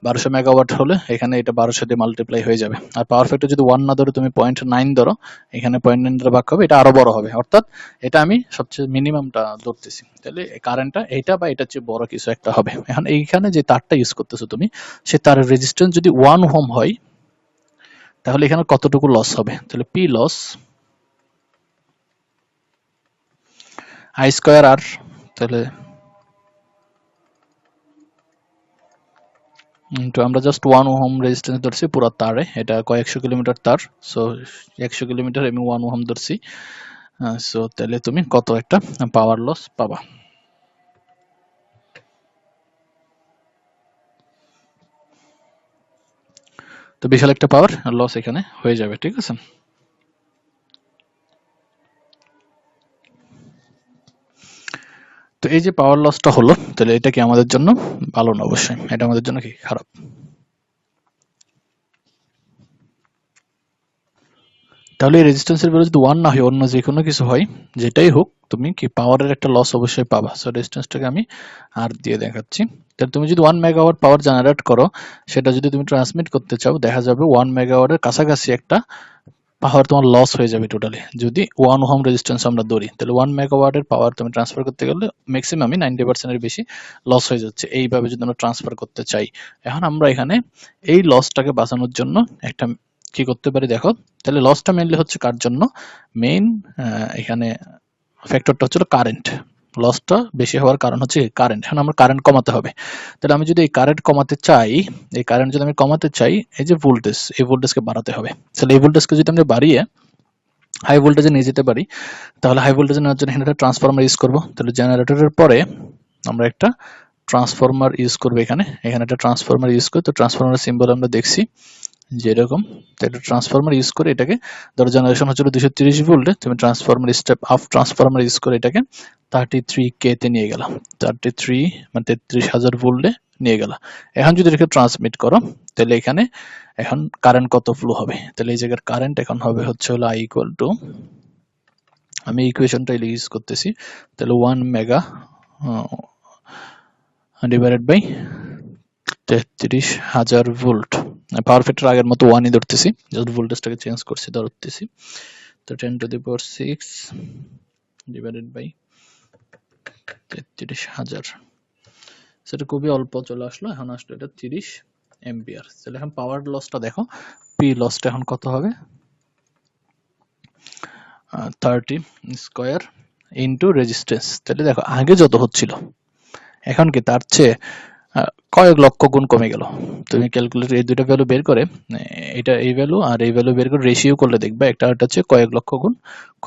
1200 মেগাওয়াট হলে এখানে এটা 1200 দিয়ে মাল্টিপ্লাই হয়ে যাবে। আর পাওয়ার ফ্যাক্টর যদি 1 না ধরো, তুমি 0.9 ধরো, এখানে 0.9 দ্বারা ভাগ হবে, এটা আরো বড় হবে। অর্থাৎ এটা আমি সবচেয়ে মিনিমামটা ধরতেছি, তাহলে কারেন্টটা এইটা বা এটার চেয়ে বড় কিছু একটা হবে। এখন এইখানে যে তারটা ইউজ করতেছো তুমি, সে তারের রেজিস্ট্যান্স যদি 1 ওহম হয় তাহলে এখানে কতটুকু লস হবে, তাহলে P loss I square R, তাহলে তো আমরা জাস্ট 1 ওহম রেজিস্ট্যান্স ধরছি পুরো তারে, এটা কয়েকশো কিলোমিটার তার, সো 100 কিলোমিটার আমি 1 ওহম ধরছি। সো তাহলে তুমি কত একটা পাওয়ার লস পাবা। তো বিশাল একটা পাওয়ার লস এখানে হয়ে যাবে। ঠিক আছে, তো এই যে পাওয়ার লসটা হলো, তাহলে এটা কি আমাদের জন্য ভালো না? অবশ্যই এটা আমাদের জন্য কি খারাপ। তাহলে এই রেজিস্ট্যান্সের ভ্যালু যদি 1 না হয়, অন্য যে কোনো কিছু হয়, যেটাই হোক, তুমি কি পাওয়ারের একটা লস অবশ্যই পাবা। সো রেজিস্ট্যান্সটাকে আমি আর দিয়ে দেখাচ্ছি। তাহলে তুমি যদি 1 মেগাওয়াট পাওয়ার জেনারেট করো, সেটা যদি তুমি ট্রান্সমিট করতে চাও, দেখা যাবে 1 মেগাওয়াটের কাছাকাছি একটা পাওয়ার তোমার লস হয়ে যাবে টোটালি। যদি 1 ওহম রেজিস্ট্যান্স আমরা ধরি, তাহলে 1 মেগাওয়াটের পাওয়ার তুমি ট্রান্সফার করতে গেলে ম্যাক্সিমামই 90% এর বেশি লস হয়ে যাচ্ছে, এইভাবে যদি আমরা ট্রান্সফার করতে চাই। এখন আমরা এখানে এই লসটাকে বাঁচানোর জন্য একটা কি করতে পারি দেখো। তাহলে লসটা মেইনলি হচ্ছে কার জন্য? মেইন এখানে ফ্যাক্টরটা হচ্ছে কারেন্ট। লসটা বেশি হওয়ার কারণ হচ্ছে কারেন্ট। এখন আমরা কারেন্ট কমাতে হবে। তাহলে আমি যদি এই কারেন্ট কমাতে চাই, এই কারেন্ট যদি আমি কমাতে চাই, এই যে ভোল্টেজ, এই ভোল্টেজকে বাড়াতে হবে। তাহলে এই ভোল্টেজকে যদি আমরা বাড়িয়ে হাই ভোল্টেজে নিয়ে যেতে পারি, তাহলে হাই ভোল্টেজে নেওয়ার জন্য এখানে একটা ট্রান্সফরমার ইউজ করব। তাহলে জেনারেটরের পরে আমরা একটা ট্রান্সফরমার ইউজ করবো। এখানে একটা ট্রান্সফরমার ইউজ করি। তো ট্রান্সফরমার সিম্বল আমরা দেখছি যে এরকম। তো একটা ট্রান্সফরমার ইউজ করে এটাকে, ধরো জেনারেশন হচ্ছিল 230 ভোল্টে, তুমি transformer step up transformer use করে এটাকে 33K তে নিয়ে গেলাম। 33 মানে 33,000 ভোল্টে নিয়ে গেলাম। এখন যদি এটাকে ট্রান্সমিট করো, তাহলে এখানে এখন কারেন্ট কত ফ্লো হবে? তাহলে এই জায়গার কারেন্ট এখন হবে হচ্ছে হলো I ইকুয়াল টু, আমি ইকুয়েশনটা ইউজ করতেছি। তাহলে 1 mega divided by 33,000 volt. Power factor আগের মতো 1ই ধরতেছি, জাস্ট ভোল্টেজটাকে চেঞ্জ করছি, ধরতেছি। তো 10 to the power 6 divided by 33,000, সেটা খুবই অল্প চলে আসলো। এখন আসলো এটা 30 এম্পিয়ার। তাহলে এখন পাওয়ার লসটা দেখো, পি লসটা এখন কত হবে? 30 স্কয়ার ইন্টু রেজিস্ট্যান্স। তাহলে দেখো আগে যত হচ্ছিল, এখন কি তার চেয়ে কয়েক লক্ষ গুণ কমে গেল। তুমি ক্যালকুলেটর এই দুটো ভ্যালু বের করে, এটা এই ভ্যালু আর এই ভ্যালু বের করে রেশিও করলে দেখবে একটা হচ্ছে কয়েক লক্ষ গুণ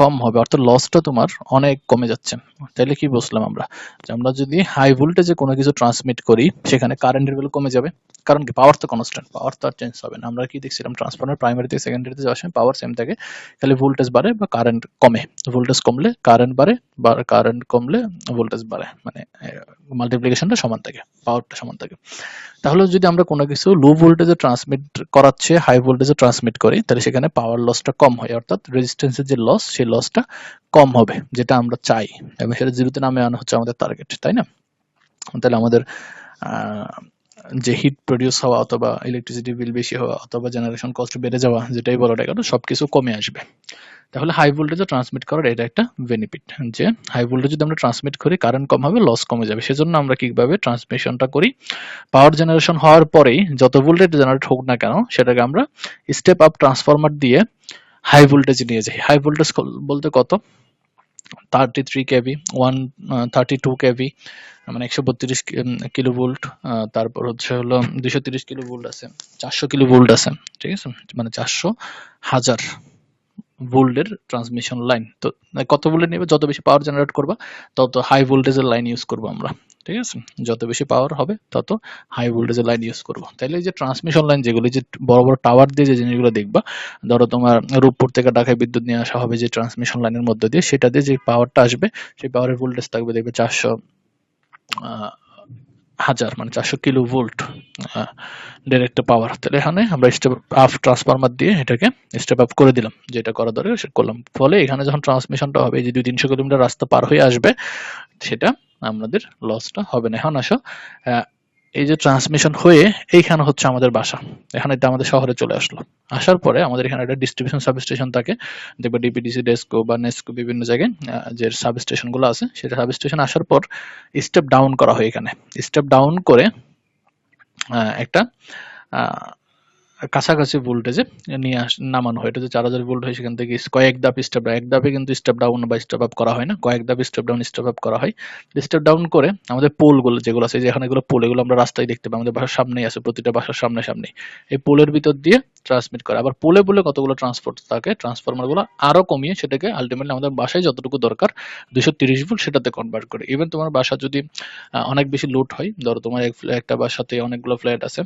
কম হবে, অর্থাৎ লসটা তোমার অনেক কমে যাচ্ছে। তাহলে কি বুঝলাম আমরা? যে আমরা যদি হাই ভোল্টেজে কোনো কিছু ট্রান্সমিট করি, সেখানে কারেন্টের ভ্যালু কমে যাবে। কারণ কি, পাওয়ার তো কনস্ট্যান্ট, পাওয়ার তো আর চেঞ্জ হবে না। আমরা কি দেখছিলাম, ট্রান্সফরমার প্রাইমারি থেকে সেকেন্ডারিতে যাওয়ার সময় পাওয়ার সেম থাকে, খালি ভোল্টেজ বাড়ে বা কারেন্ট কমে। ভোল্টেজ কমলে কারেন্ট বাড়ে, বা কারেন্ট কমলে ভোল্টেজ বাড়ে, মানে মাল্টিপ্লিকেশনটা সমান থাকে, পাওয়ারটা সমান থাকে। তাহলে যদি আমরা কোনো কিছু লো ভোল্টেজে ট্রান্সমিট করাচ্ছে হাই ভোল্টেজে ট্রান্সমিট করি, তাহলে সেখানে পাওয়ার লসটা কম হয়, অর্থাৎ রেজিস্ট্যান্সের যে লস, সেই লসটা কম হবে, যেটা আমরা চাই, এবং সেটা জিরোতে নামে আনা হচ্ছে আমাদের টার্গেট, তাই না? তাহলে আমাদের যে হিট প্রডিউস হওয়া, অথবা ইলেকট্রিসিটি বিল বেশি হওয়া, অথবা জেনারেশন কস্ট বেড়ে যাওয়া, যেটাই বলো না কেন, সবকিছু কমে আসবে। তাহলে হাই ভোল্টেজে ট্রান্সমিট করার এটা একটা বেনিফিট, যে হাই ভোল্টেজ যদি আমরা ট্রান্সমিট করি, কারেন্ট কম হবে, লস কমে যাবে। সেজন্য আমরা কিভাবে ট্রান্সমিশনটা করি, পাওয়ার জেনারেশন হওয়ার পরেই যত ভোল্টেজ জেনারেট হোক না কেন, সেটাকে আমরা স্টেপ আপ ট্রান্সফরমার দিয়ে হাই ভোল্টেজে নিয়ে যাই। হাই ভোল্টেজ বলতে কত? 33 কেভি, 132 কেভি, মানে 132 কিলো ভোল্ট। তারপর হচ্ছে হলো 230 কিলো ভোল্ট আছে, 400 কিলো ভোল্ট আছে, ঠিক আছে? মানে 400,000 ভোল্টের ট্রান্সমিশন লাইন। তো কত ভোল্টের নেবে? যত বেশি পাওয়ার জেনারেট করবা, তত হাই ভোল্টেজের লাইন ইউজ করবো আমরা, ঠিক আছে? যত বেশি পাওয়ার হবে, তত হাই ভোল্টেজের লাইন ইউজ করবো। তাইলে এই যে ট্রান্সমিশন লাইন যেগুলো, যে বড় বড় টাওয়ার দিয়ে যে জিনিসগুলো দেখবা, ধরো তোমার রূপপুর থেকে ঢাকায় বিদ্যুৎ নিয়ে আসা হবে যে ট্রান্সমিশন লাইনের মধ্যে দিয়ে, সেটা দিয়ে যে পাওয়ারটা আসবে, সেই পাওয়ারের ভোল্টেজ থাকবে দেখবে 400 হাজার, মানে 400 কিলো ভোল্ট ডাইরেক্ট পাওয়ার। তাহলে এখানে আমরা স্টেপ আপ ট্রান্সফরমার দিয়ে এটাকে স্টেপ আপ করে দিলাম, যেটা করা দরকার সেটা করলাম। ফলে এখানে যখন ট্রান্সমিশনটা হবে, যে 200-300 কিলোমিটার রাস্তা পার হয়ে আসবে, সেটা আমাদের লসটা হবে না। এখন আসো, এই যে ট্রান্সমিশন হয়ে এইখানে হচ্ছে আমাদের বাসা, এখানে এটা আমাদের শহরে চলে আসলো। আসার পরে আমাদের এখানে একটা ডিস্ট্রিবিউশন সাবস্টেশন থাকে, দেখবে ডিপিডিসি, ডেস্কো বা নেস্কো, বিভিন্ন জায়গায় যে সাবস্টেশন গুলো আছে, সেটা সাবস্টেশন আসার পর স্টেপ ডাউন করা হয়। এখানে স্টেপ ডাউন করে একটা কাছাকাছি ভোল্টেজে নিয়ে নামানো হয়। এটা যে 4000 ভোল্ট হয়, সেখান থেকে কয়েক ধাপ স্টেপ, এক ধাপে কিন্তু স্টেপ ডাউন বা স্টেপ আপ করা হয় না, কয়েক ধাপ স্টেপ ডাউন স্টেপ আপ করা হয়। স্টেপ ডাউন করে আমাদের পোলগুলো যেগুলো আছে, যেখানে এগুলো পোল, এগুলো আমরা রাস্তায় দেখতে পাই, আমাদের বাসার সামনেই আছে, প্রতিটা বাসার সামনে সামনে এই পোলের ভিতর দিয়ে ট্রান্সমিট করে। আবার পোলে পোলে কতগুলো ট্রান্সপোর্ট থাকে, ট্রান্সফরমার গুলো আরো কমিয়ে সেটাকে আলটিমেটলি আমাদের বাসায় যতটুকু দরকার 230 ভোল্ট, সেটাতে কনভার্ট করে। ইভেন তোমার বাসা যদি অনেক বেশি লোড হয়, ধরো তোমার একটা বাসাতে অনেকগুলো ফ্ল্যাট আছে,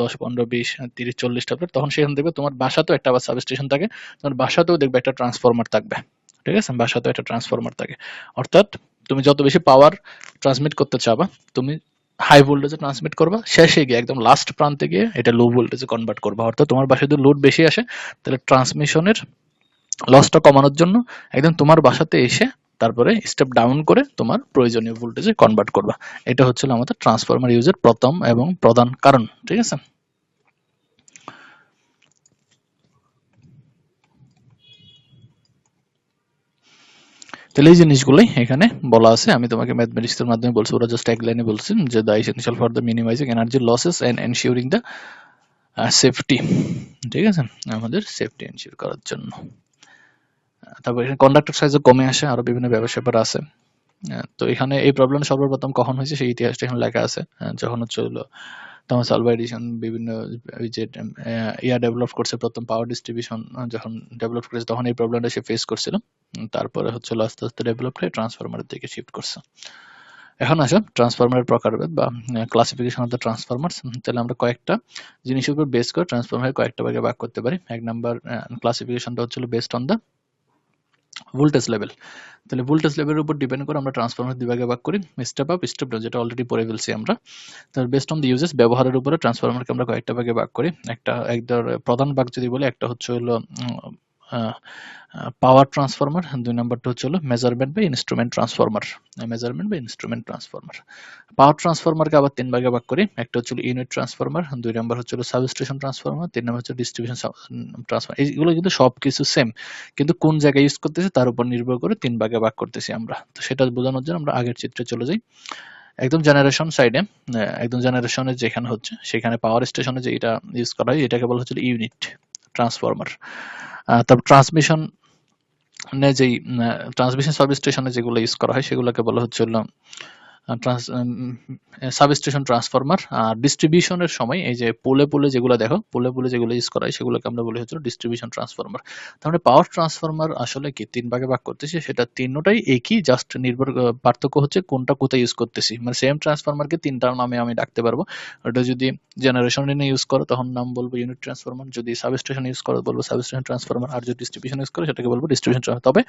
10, 15, 20, 30, 40টা ফ্ল্যাট, তখন সেখানে দেখবে তোমার বাসাতেও একটা আবার সাবস্টেশন থাকে, তোমার বাসাতেও দেখবে একটা ট্রান্সফরমার থাকবে, ঠিক আছে? বাসাতেও একটা ট্রান্সফরমার থাকে। অর্থাৎ তুমি যত বেশি পাওয়ার ট্রান্সমিট করতে চাবা, তুমি হাই ভোল্টেজে ট্রান্সমিট করবা, শেষে গিয়ে একদম লাস্ট প্রান্তে গিয়ে এটা লো ভোল্টেজে কনভার্ট করবা। অর্থাৎ তোমার বাসায় যদি লোড বেশি আসে, তাহলে ট্রান্সমিশনের লসটা কমানোর জন্য একদম তোমার বাসাতে এসে তারপরে স্টেপ ডাউন করে তোমার প্রয়োজনীয় ভোল্টেজে কনভার্ট করবা। এটা হচ্ছিল আমাদের ট্রান্সফরমার ইউজের প্রথম এবং প্রধান কারণ। ঠিক আছে, তাহলে এই জিনিসগুলোই এখানে বলা আছে। আমি তোমাকে ম্যাথমেটিক্স এর মাধ্যমে বলছি, ওরা জাস্ট এক লাইনে বলছে যে the essential for the minimising energy losses and ensuring the safety. ঠিক আছে, আমাদের সেফটি এনশিওর করার জন্য। তারপর এখানে কন্ডাক্টর সাইজও কমে আসে, আরো বিভিন্ন ব্যাপার আছে। তো এখানে এই প্রবলেম সর্বপ্রথম কখন হয়েছে সেই ইতিহাসটা এখানে লেখা আছে। যখন হচ্ছে হলো থমাস আলভা এডিসন বিভিন্ন ওই যে ডেভেলপ করছে, প্রথম পাওয়ার ডিস্ট্রিবিউশন যখন ডেভেলপ করেছে তখন এই প্রবলেমটা সে ফেস করছিল। তারপরে হচ্ছে আস্তে আস্তে ডেভেলপ হয়ে ট্রান্সফরমারের দিকে শিফট করছে। এখন আসো ট্রান্সফরমারের প্রকারভেদ বা ক্লাসিফিকেশন অফ দ্য ট্রান্সফরমার্স। তাহলে আমরা কয়েকটা জিনিসের উপর বেস করে ট্রান্সফরমার কয়েকটা ভাগে ভাগ করতে পারি। এক নাম্বার ক্লাসিফিকেশনটা হচ্ছিল based on the voltage level. তাহলে ভোল্টেজ লেভেলের উপর ডিপেন্ড করে আমরা ট্রান্সফরমার দুই ভাগে ভাগ করি, স্টেপ আপ, স্টেপ ডাউন, যেটা অলরেডি পড়ে ফেলছি আমরা। তার বেসড অন দি ইউজেস, ব্যবহারের উপরে ট্রান্সফরমারকে আমরা কয়েকটা ভাগে ভাগ করি। একটা প্রধান ভাগ যদি বলি, একটা হচ্ছে হলো পাওয়ার ট্রান্সফরমার, দুই নাম্বারটা হচ্ছে হলো মেজারমেন্ট বা ইনস্ট্রুমেন্ট ট্রান্সফরমার। পাওয়ার ট্রান্সফরমারকে আবার তিন ভাগে ভাগ করি, একটা হচ্ছে ইউনিট ট্রান্সফরমার, দুই নাম্বার হচ্ছে সাবস্টেশন ট্রান্সফরমার, তিন নাম্বার হচ্ছে ডিস্ট্রিবিউশন ট্রান্সফরমার। এইগুলো কিন্তু সবকিছু সেম, কিন্তু কোন জায়গায় ইউজ করতেছি তার উপর নির্ভর করে তিন ভাগে ভাগ করতেছি আমরা। তো সেটা বোঝানোর জন্য আমরা আগের চিত্রে চলে যাই। একদম জেনারেশন সাইডে, একদম জেনারেশনের যেখানে হচ্ছে সেখানে পাওয়ার স্টেশনে যেটা ইউজ করা হয় এটাকে বলা হচ্ছে ইউনিট ট্রান্সফরমার। তারপর ট্রান্সমিশন সাবস্টেশনে যেগুলো ইউজ করা হয় সেগুলোকে বলা হচ্ছে সাবস্টেশন ট্রান্সফরমার। আর ডিস্ট্রিবিউশনের সময় এই যে পোলে যেগুলো দেখো, পোলে যেগুলো ইউজ করা হয় সেগুলোকে আমরা বলি হচ্ছে ডিস্ট্রিবিউশন ট্রান্সফরমার। তাহলে পাওয়ার ট্রান্সফরমার আসলে কি তিন ভাগে ভাগ করতেছি, সেটা তিনটাই একই, জাস্ট পার্থক্য হচ্ছে কোনটা কোথায় ইউজ করতেছি। মানে সেম ট্রান্সফরমারকে তিনটা নামে আমি ডাকতে পারবো। ওটা যদি জেনারেশন ইউজ করো তখন নাম বলবো ইউনিট ট্রান্সফরমার, যদি সাবস্টেশন ইউজ করো বলবো সাবস্টেশন ট্রান্সফরমার, আর যদি ডিস্ট্রিবিউশন ইউজ করো সেটাকে বলবো ডিস্ট্রিবিউশন ট্রান্সফরমার। তবে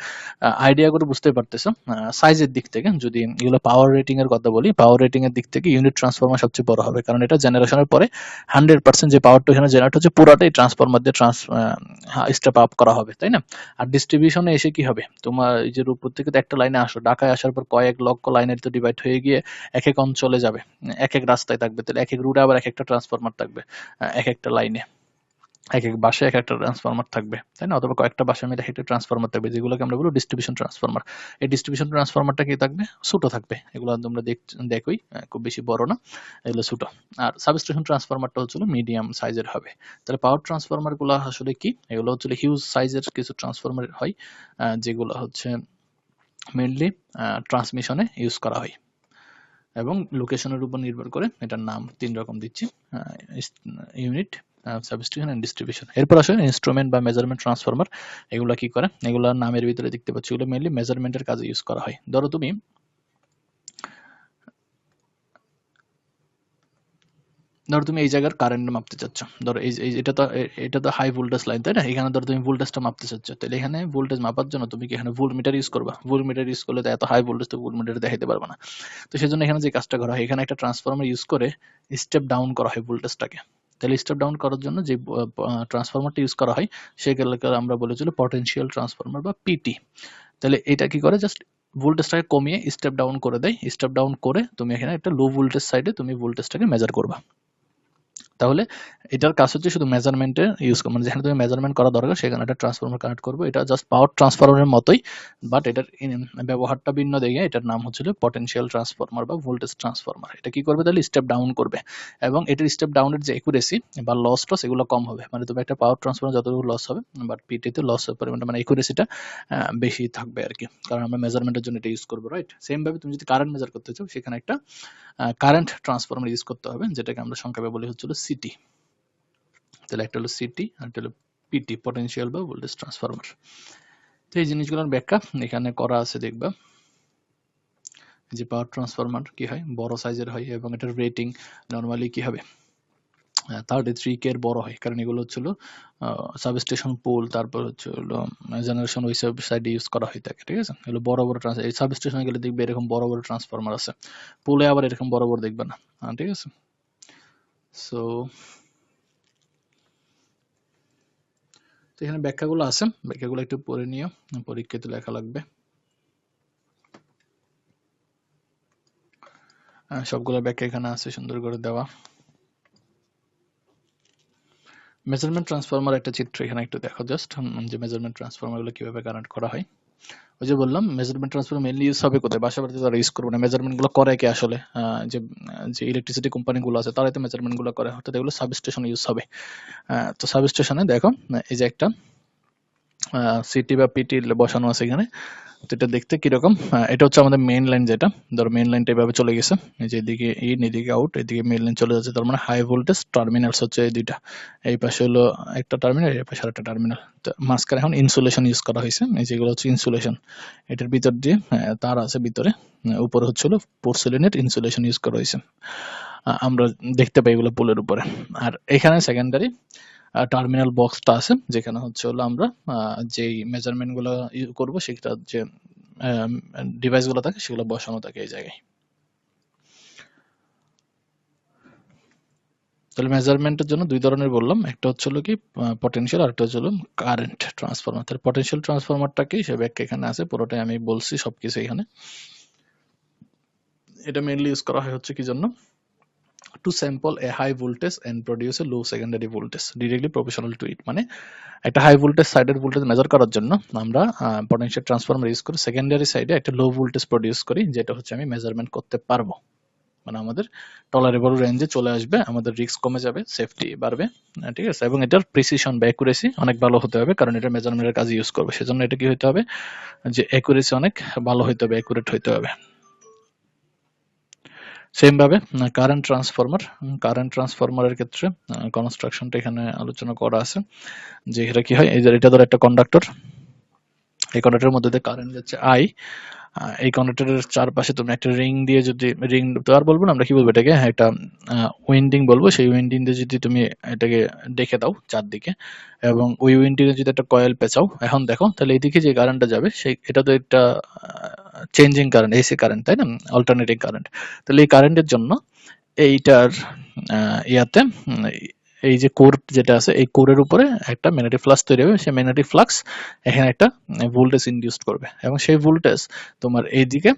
আইডিয়া করে বুঝতে পারতেছো সাইজের দিক থেকে, যদি এগুলো পাওয়ার রেটিং এর কথা বলি, পাওয়ার রেটিং এর দিক থেকে ইউনিট ট্রান্সফরমার সবচেয়ে বড় হবে, কারণ এটা জেনারেশনের পরে 100% যে পাওয়ারটা এখানে জেনারেট হচ্ছে পুরাটাই ট্রান্সফরমার দিয়ে স্টেপ আপ করা হবে, তাই না? আর ডিস্ট্রিবিউশনে এসে কি হবে, তোমার এই যে উপর থেকে তো একটা লাইনে আসো, ঢাকায় আসার পর কয়েক লক্ষ লাইনের তো ডিভাইড হয়ে গিয়ে এক এক অঞ্চলে যাবে, এক এক রাস্তায় থাকবে, তাহলে এক এক রুটে আবার এক একটা ট্রান্সফরমার থাকবে, এক একটা লাইনে এক এক বাসায় এক একটা ট্রান্সফরমার থাকবে, তাই না? অথবা কয়েকটা বাসার মধ্যে একটা ট্রান্সফরমার থাকবে, যেগুলোকে আমরা বলবো ডিস্ট্রিবিউশন ট্রান্সফরমার। এই ডিস্ট্রিবিউশন ট্রান্সফরমারটা কি থাকবে, ছোট থাকবে, এগুলো তোমরা দেখোই, খুব বেশি বড় না, এগুলো ছোট। আর সাবস্টেশন ট্রান্সফরমারটা হচ্ছিল মিডিয়াম সাইজের হবে। তাহলে পাওয়ার ট্রান্সফরমার গুলো আসলে কি, এগুলো হচ্ছিল হিউজ সাইজের কিছু ট্রান্সফরমার হয়, যেগুলো হচ্ছে মেইনলি ট্রান্সমিশনে ইউজ করা হয়, এবং লোকেশনের উপর নির্ভর করে এটার নাম তিন রকম দিচ্ছি, ইউনিট, সাবস্টেশন এন্ড ডিস্ট্রিবিউশন। এরপর আসলে ইনস্ট্রুমেন্ট বা মেজারমেন্ট ট্রান্সফরমার। এগুলা কি করে, এগুলা নামের ভিতরে দেখতে পাচ্ছি, এগুলো মেইনলি মেজারমেন্টের কাজে ইউজ করা হয়। ধরো তুমি এই জায়গার কারেন্ট মাপতে চাচ্ছ, ধরো এটা তো হাই ভোল্টেজ লাইন, তাই না? এখানে ধরো তুমি ভোল্টেজটা মাপতে চাচ্ছ, তাহলে এখানে ভোল্টেজ মাপার জন্য তুমি কি এখানে ভোল্টমিটার ইউজ করবা? ভোল্টমিটার ইউজ করলে তো এত হাই ভোল্টেজ তো ভোল্টমিটারে দেখাইতে পারবে না। তো সেজন্য এখানে যে কাজটা করা হয়, এখানে একটা ট্রান্সফরমার ইউজ করে স্টেপ ডাউন করা হয় ভোল্টেজটাকে। তাহলে স্টেপ ডাউন করার জন্য যে ট্রান্সফরমারটা ইউজ করা হয় সেগুলোকে আমরা বলেছিল পটেনশিয়াল ট্রান্সফরমার বা পিটি। তাহলে এটা কি করে, জাস্ট ভোল্টেজটাকে কমিয়ে স্টেপ ডাউন করে দেয়। স্টেপ ডাউন করে তুমি এখানে একটা লো ভোল্টেজ সাইডে তুমি ভোল্টেজটাকে মেজার করবা। তাহলে এটার কাজ হচ্ছে শুধু মেজারমেন্টের ইউজ করা, মানে যেখানে তুমি মেজারমেন্ট করা দরকার সেখানে একটা ট্রান্সফরমার কানেক্ট করবো। এটা জাস্ট পাওয়ার ট্রান্সফরমারের মতোই, বাট এটার ব্যবহারটা ভিন্ন দিকে। এটার নাম হচ্ছিল পটেনশিয়াল ট্রান্সফরমার বা ভোল্টেজ ট্রান্সফরমার। এটা কি করবে, তাহলে স্টেপ ডাউন করবে, এবং এটার স্টেপ ডাউনের যে একুরেসি বা লস এগুলো কম হবে। মানে তুমি একটা পাওয়ার ট্রান্সফরমার যতটুকু লস হবে, বাট পিটিতে লস পরিমাণটা মানে একুরেসিটা বেশি থাকবে আর কি, কারণ আমরা মেজারমেন্টের জন্য এটা ইউজ করবো, রাইট? সেম ভাবে তুমি যদি কারেন্ট মেজার করতে চাও, সেখানে একটা কারেন্ট ট্রান্সফরমার ইউজ করতে হবে, যেটাকে আমরা সংক্ষেপে বলি হচ্ছিল সিটি। তাহলে একটা হলো সিটি আর একটা হলো পিটি, পটেনশিয়াল বা ভোল্টেজ ট্রান্সফরমার। তো এই জিনিসগুলোর ব্যাখ্যা এখানে করা আছে, দেখবা যে পাওয়ার ট্রান্সফরমার কি হয়, বড় সাইজের হয়, এবং এটার রেটিং নরমালি কি হবে 33 কে এর বড় হয়, কারণ এগুলো হচ্ছিল সাবস্টেশন পোল, তারপর হচ্ছে হলো জেনারেশন ওই সব সাইডে ইউজ করা হয়ে থাকে, ঠিক আছে? এগুলো বড় বড় এই সাবস্টেশনে গেলে দেখবে এরকম বড় বড় ট্রান্সফরমার আছে, পোলে আবার এরকম বড় বড় দেখবে না, ঠিক আছে? সো তো এখানে ব্যাখ্যাগুলো আছে, ব্যাখ্যাগুলো একটু পড়ে নিও, পরীক্ষাতে লেখা লাগবে। সবগুলো ব্যাখ্যা এখানে আছে সুন্দর করে দেওয়া। মেজারমেন্ট ট্রান্সফরমার একটা চিত্র এখানে একটু দেখো জাস্ট, যে মেজারমেন্ট ট্রান্সফরমার গুলো কিভাবে কানেক্ট করা হয়। ওই যে বললাম মেজারমেন্ট ট্রান্সফরমার মেইনলি ইউজ হবে কোথায়, বাসা বাড়িতে তারা ইউজ করবে না। মেজারমেন্ট গুলো করে কি আসলে যে যে ইলেকট্রিসিটি কোম্পানি গুলো আছে তারাই তো মেজারমেন্ট গুলো করে, অর্থাৎ এগুলো সাবস্টেশনে ইউজ হবে। তো সাবস্টেশনে দেখো এই যে একটা সিটি বা পিটি বসানো আছে এখানে। তো এটা দেখতে কিরকম, এটা হচ্ছে আমাদের মেইন লাইন, যেটা ধরো মেইন লাইনটা এভাবে চলে গেছে, এই যে এদিকে ইন এদিকে আউট, এদিকে মেইন লাইন চলে যাচ্ছে, তার মানে হাই ভোল্টেজ টার্মিনালস হচ্ছে এই দুইটা। এই পাশে হলো একটা টার্মিনাল, এই পাশে আরেকটা টার্মিনাল। তো মাঝখানে এখন ইনসুলেশন ইউজ করা হয়েছে, এই যেগুলো হচ্ছে ইনসুলেশন। এটার ভিতর দিয়ে তার আছে ভিতরে, উপরে হচ্ছে হলো পোর্সেলিনের ইনসুলেশন ইউজ করা হয়েছে। আমরা দেখতে পাই এগুলো পোলের উপরে। আর এখানে সেকেন্ডারি টার্মিনাল বক্সটা আছে, যেখানে হচ্ছে হলো আমরা যেই মেজারমেন্ট গুলো করবো সেটা যে ডিভাইস গুলো থাকে সেগুলো বসানো থাকে এই জায়গায়। তাহলে মেজারমেন্টের জন্য দুই ধরনের বললাম, একটা হচ্ছে হলো কি পটেনশিয়াল, আর একটা হচ্ছে হলো কারেন্ট ট্রান্সফরমার। তাহলে পটেনশিয়াল ট্রান্সফরমারটা কি সে ব্যাখ্যা এখানে আছে, পুরোটাই আমি বলছি সবকিছু এখানে। এটা মেইনলি ইউজ করা হয় হচ্ছে কি জন্য, to sample a high voltage and produce a low secondary voltage directly proportional to it। মানে একটা হাই ভোল্টেজ সাইডের ভোল্টেজ মেজার করার জন্য আমরা পটেনশিয়াল ট্রান্সফরমার ইউজ করি, সেকেন্ডারি সাইডে একটা লো ভোল্টেজ প্রডিউস করি, যেটা হচ্ছে আমি মেজারমেন্ট করতে পারবো। মানে আমাদের টলারেবল রেঞ্জে চলে আসবে, আমাদের রিস্ক কমে যাবে, সেফটি বাড়বে, ঠিক আছে। এবং এটার প্রিসিশন বা অ্যাকুরেসি অনেক ভালো হতে হবে, কারণ এটা মেজারমেন্টের কাজে ইউজ করবে। সেজন্য এটা কি হতে হবে, যে অ্যাকুরেসি অনেক ভালো হতে হবে, অ্যাকুরেট হতে হবে। সেম ভাবে কারেন্ট ট্রান্সফরমারের ক্ষেত্রে কনস্ট্রাকশনটা এখানে আলোচনা করা আছে, যে এটা কি হয়, এই যে এটা ধরো একটা কন্ডাক্টর, এই কন্ডাক্টরের মধ্যে দিয়ে কারেন্ট যাচ্ছে আই। এই কন্ডাক্টরের চারপাশে তুমি একটা রিং দিয়ে, যদি রিং তো আর বলবো না, আমরা কি বলবো এটাকে, একটা উইন্ডিং বলবো, সেই উইন্ডিং দিয়ে যদি তুমি এটাকে ডেকে দাও চারদিকে, এবং ওই উইন্ডিং এ যদি একটা কয়েল পেঁচাও, এখন দেখো তাহলে এইদিকে যে কারেন্টটা যাবে সেই এটা তো একটা চেঞ্জিং কারেন্ট, এসি কারেন্ট, তাই না, অল্টারনেটিং কারেন্ট। তাহলে এই কারেন্টের জন্য এইটার ইয়াতে এই যে কোর যেটা আছে, এই কোরের উপরে একটা ম্যাগনেটিক ফ্লাক্স তৈরি হবে, সেই ম্যাগনেটিক ফ্লাক্স এখানে একটা ভোল্টেজ ইনডিউস করবে, এবং সেই ভোল্টেজ তোমার এইদিকে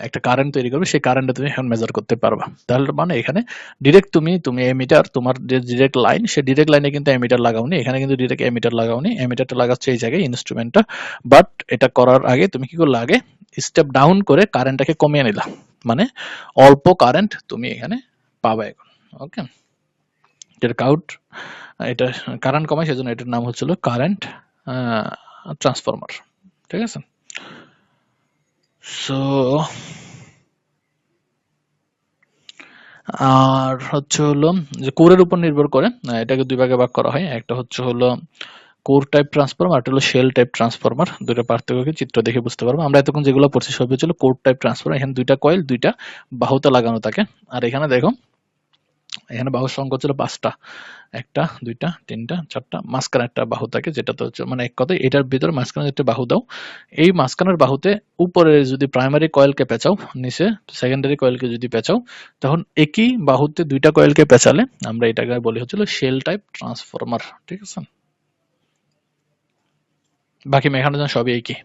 একটা কারেন্ট তৈরি করবে, সেই কারেন্টটা তুমি এখন মেজার করতে পারবা। তাহলে মানে এখানে ডিরেক্ট তুমি এমিটার, তোমার যে ডিরেক্ট লাইন, সেই ডিরেক্ট লাইনে কিন্তু এমিটার লাগাওনি, এখানে কিন্তু ডিরেক্ট এমিটার লাগাওনি, এমিটারটা লাগাচ্ছে এই জায়গায় ইনস্ট্রুমেন্টটা। বাট এটা করার আগে তুমি কি করলে, আগে স্টেপ ডাউন করে কারেন্টটাকে কমিয়ে নিলা, মানে অল্প কারেন্ট তুমি এখানে পাবা এখন। ওকে, এটার এটা কারেন্ট কমায়, সেজন্য এটার নাম হচ্ছিল কারেন্ট ট্রান্সফরমার, ঠিক আছে। সো আর হচ্ছে হলো যে কোরের উপর নির্ভর করে এটাকে দুই ভাগে ভাগ করা হয়, একটা হচ্ছে হলো কোর টাইপ ট্রান্সফরমার, আর হলো শেল টাইপ ট্রান্সফরমার। দুটো পার্থক্য কি চিত্র দেখে বুঝতে পারবো। আমরা এতক্ষণ যেগুলো পড়ছি সব হচ্ছিল কোর টাইপ ট্রান্সফরমার, এখানে দুইটা কয়েল দুইটা বাহুতে লাগানো থাকে। আর এখানে দেখো, এখানে বাহুর সংখ্যা ছিল 5টা, 1টা 2টা 3টা 4টা, মাঝখানে একটা বাহু থাকে, যেটা তো হচ্ছে মানে এক কথায় এটার ভিতরে মাঝখানে একটা বাহু দাও, এই মাঝখানের বাহুতে উপরে যদি প্রাইমারি কয়েলকে পেঁচাও, নিচে সেকেন্ডারি কয়েলকে যদি পেঁচাও, তখন একই বাহুতে দুইটা কয়েলকে পেঁচালে আমরা এটাকে বলি হচ্ছিল শেল টাইপ ট্রান্সফরমার, ঠিক আছে। বাকি মেকানিজম সবই একই।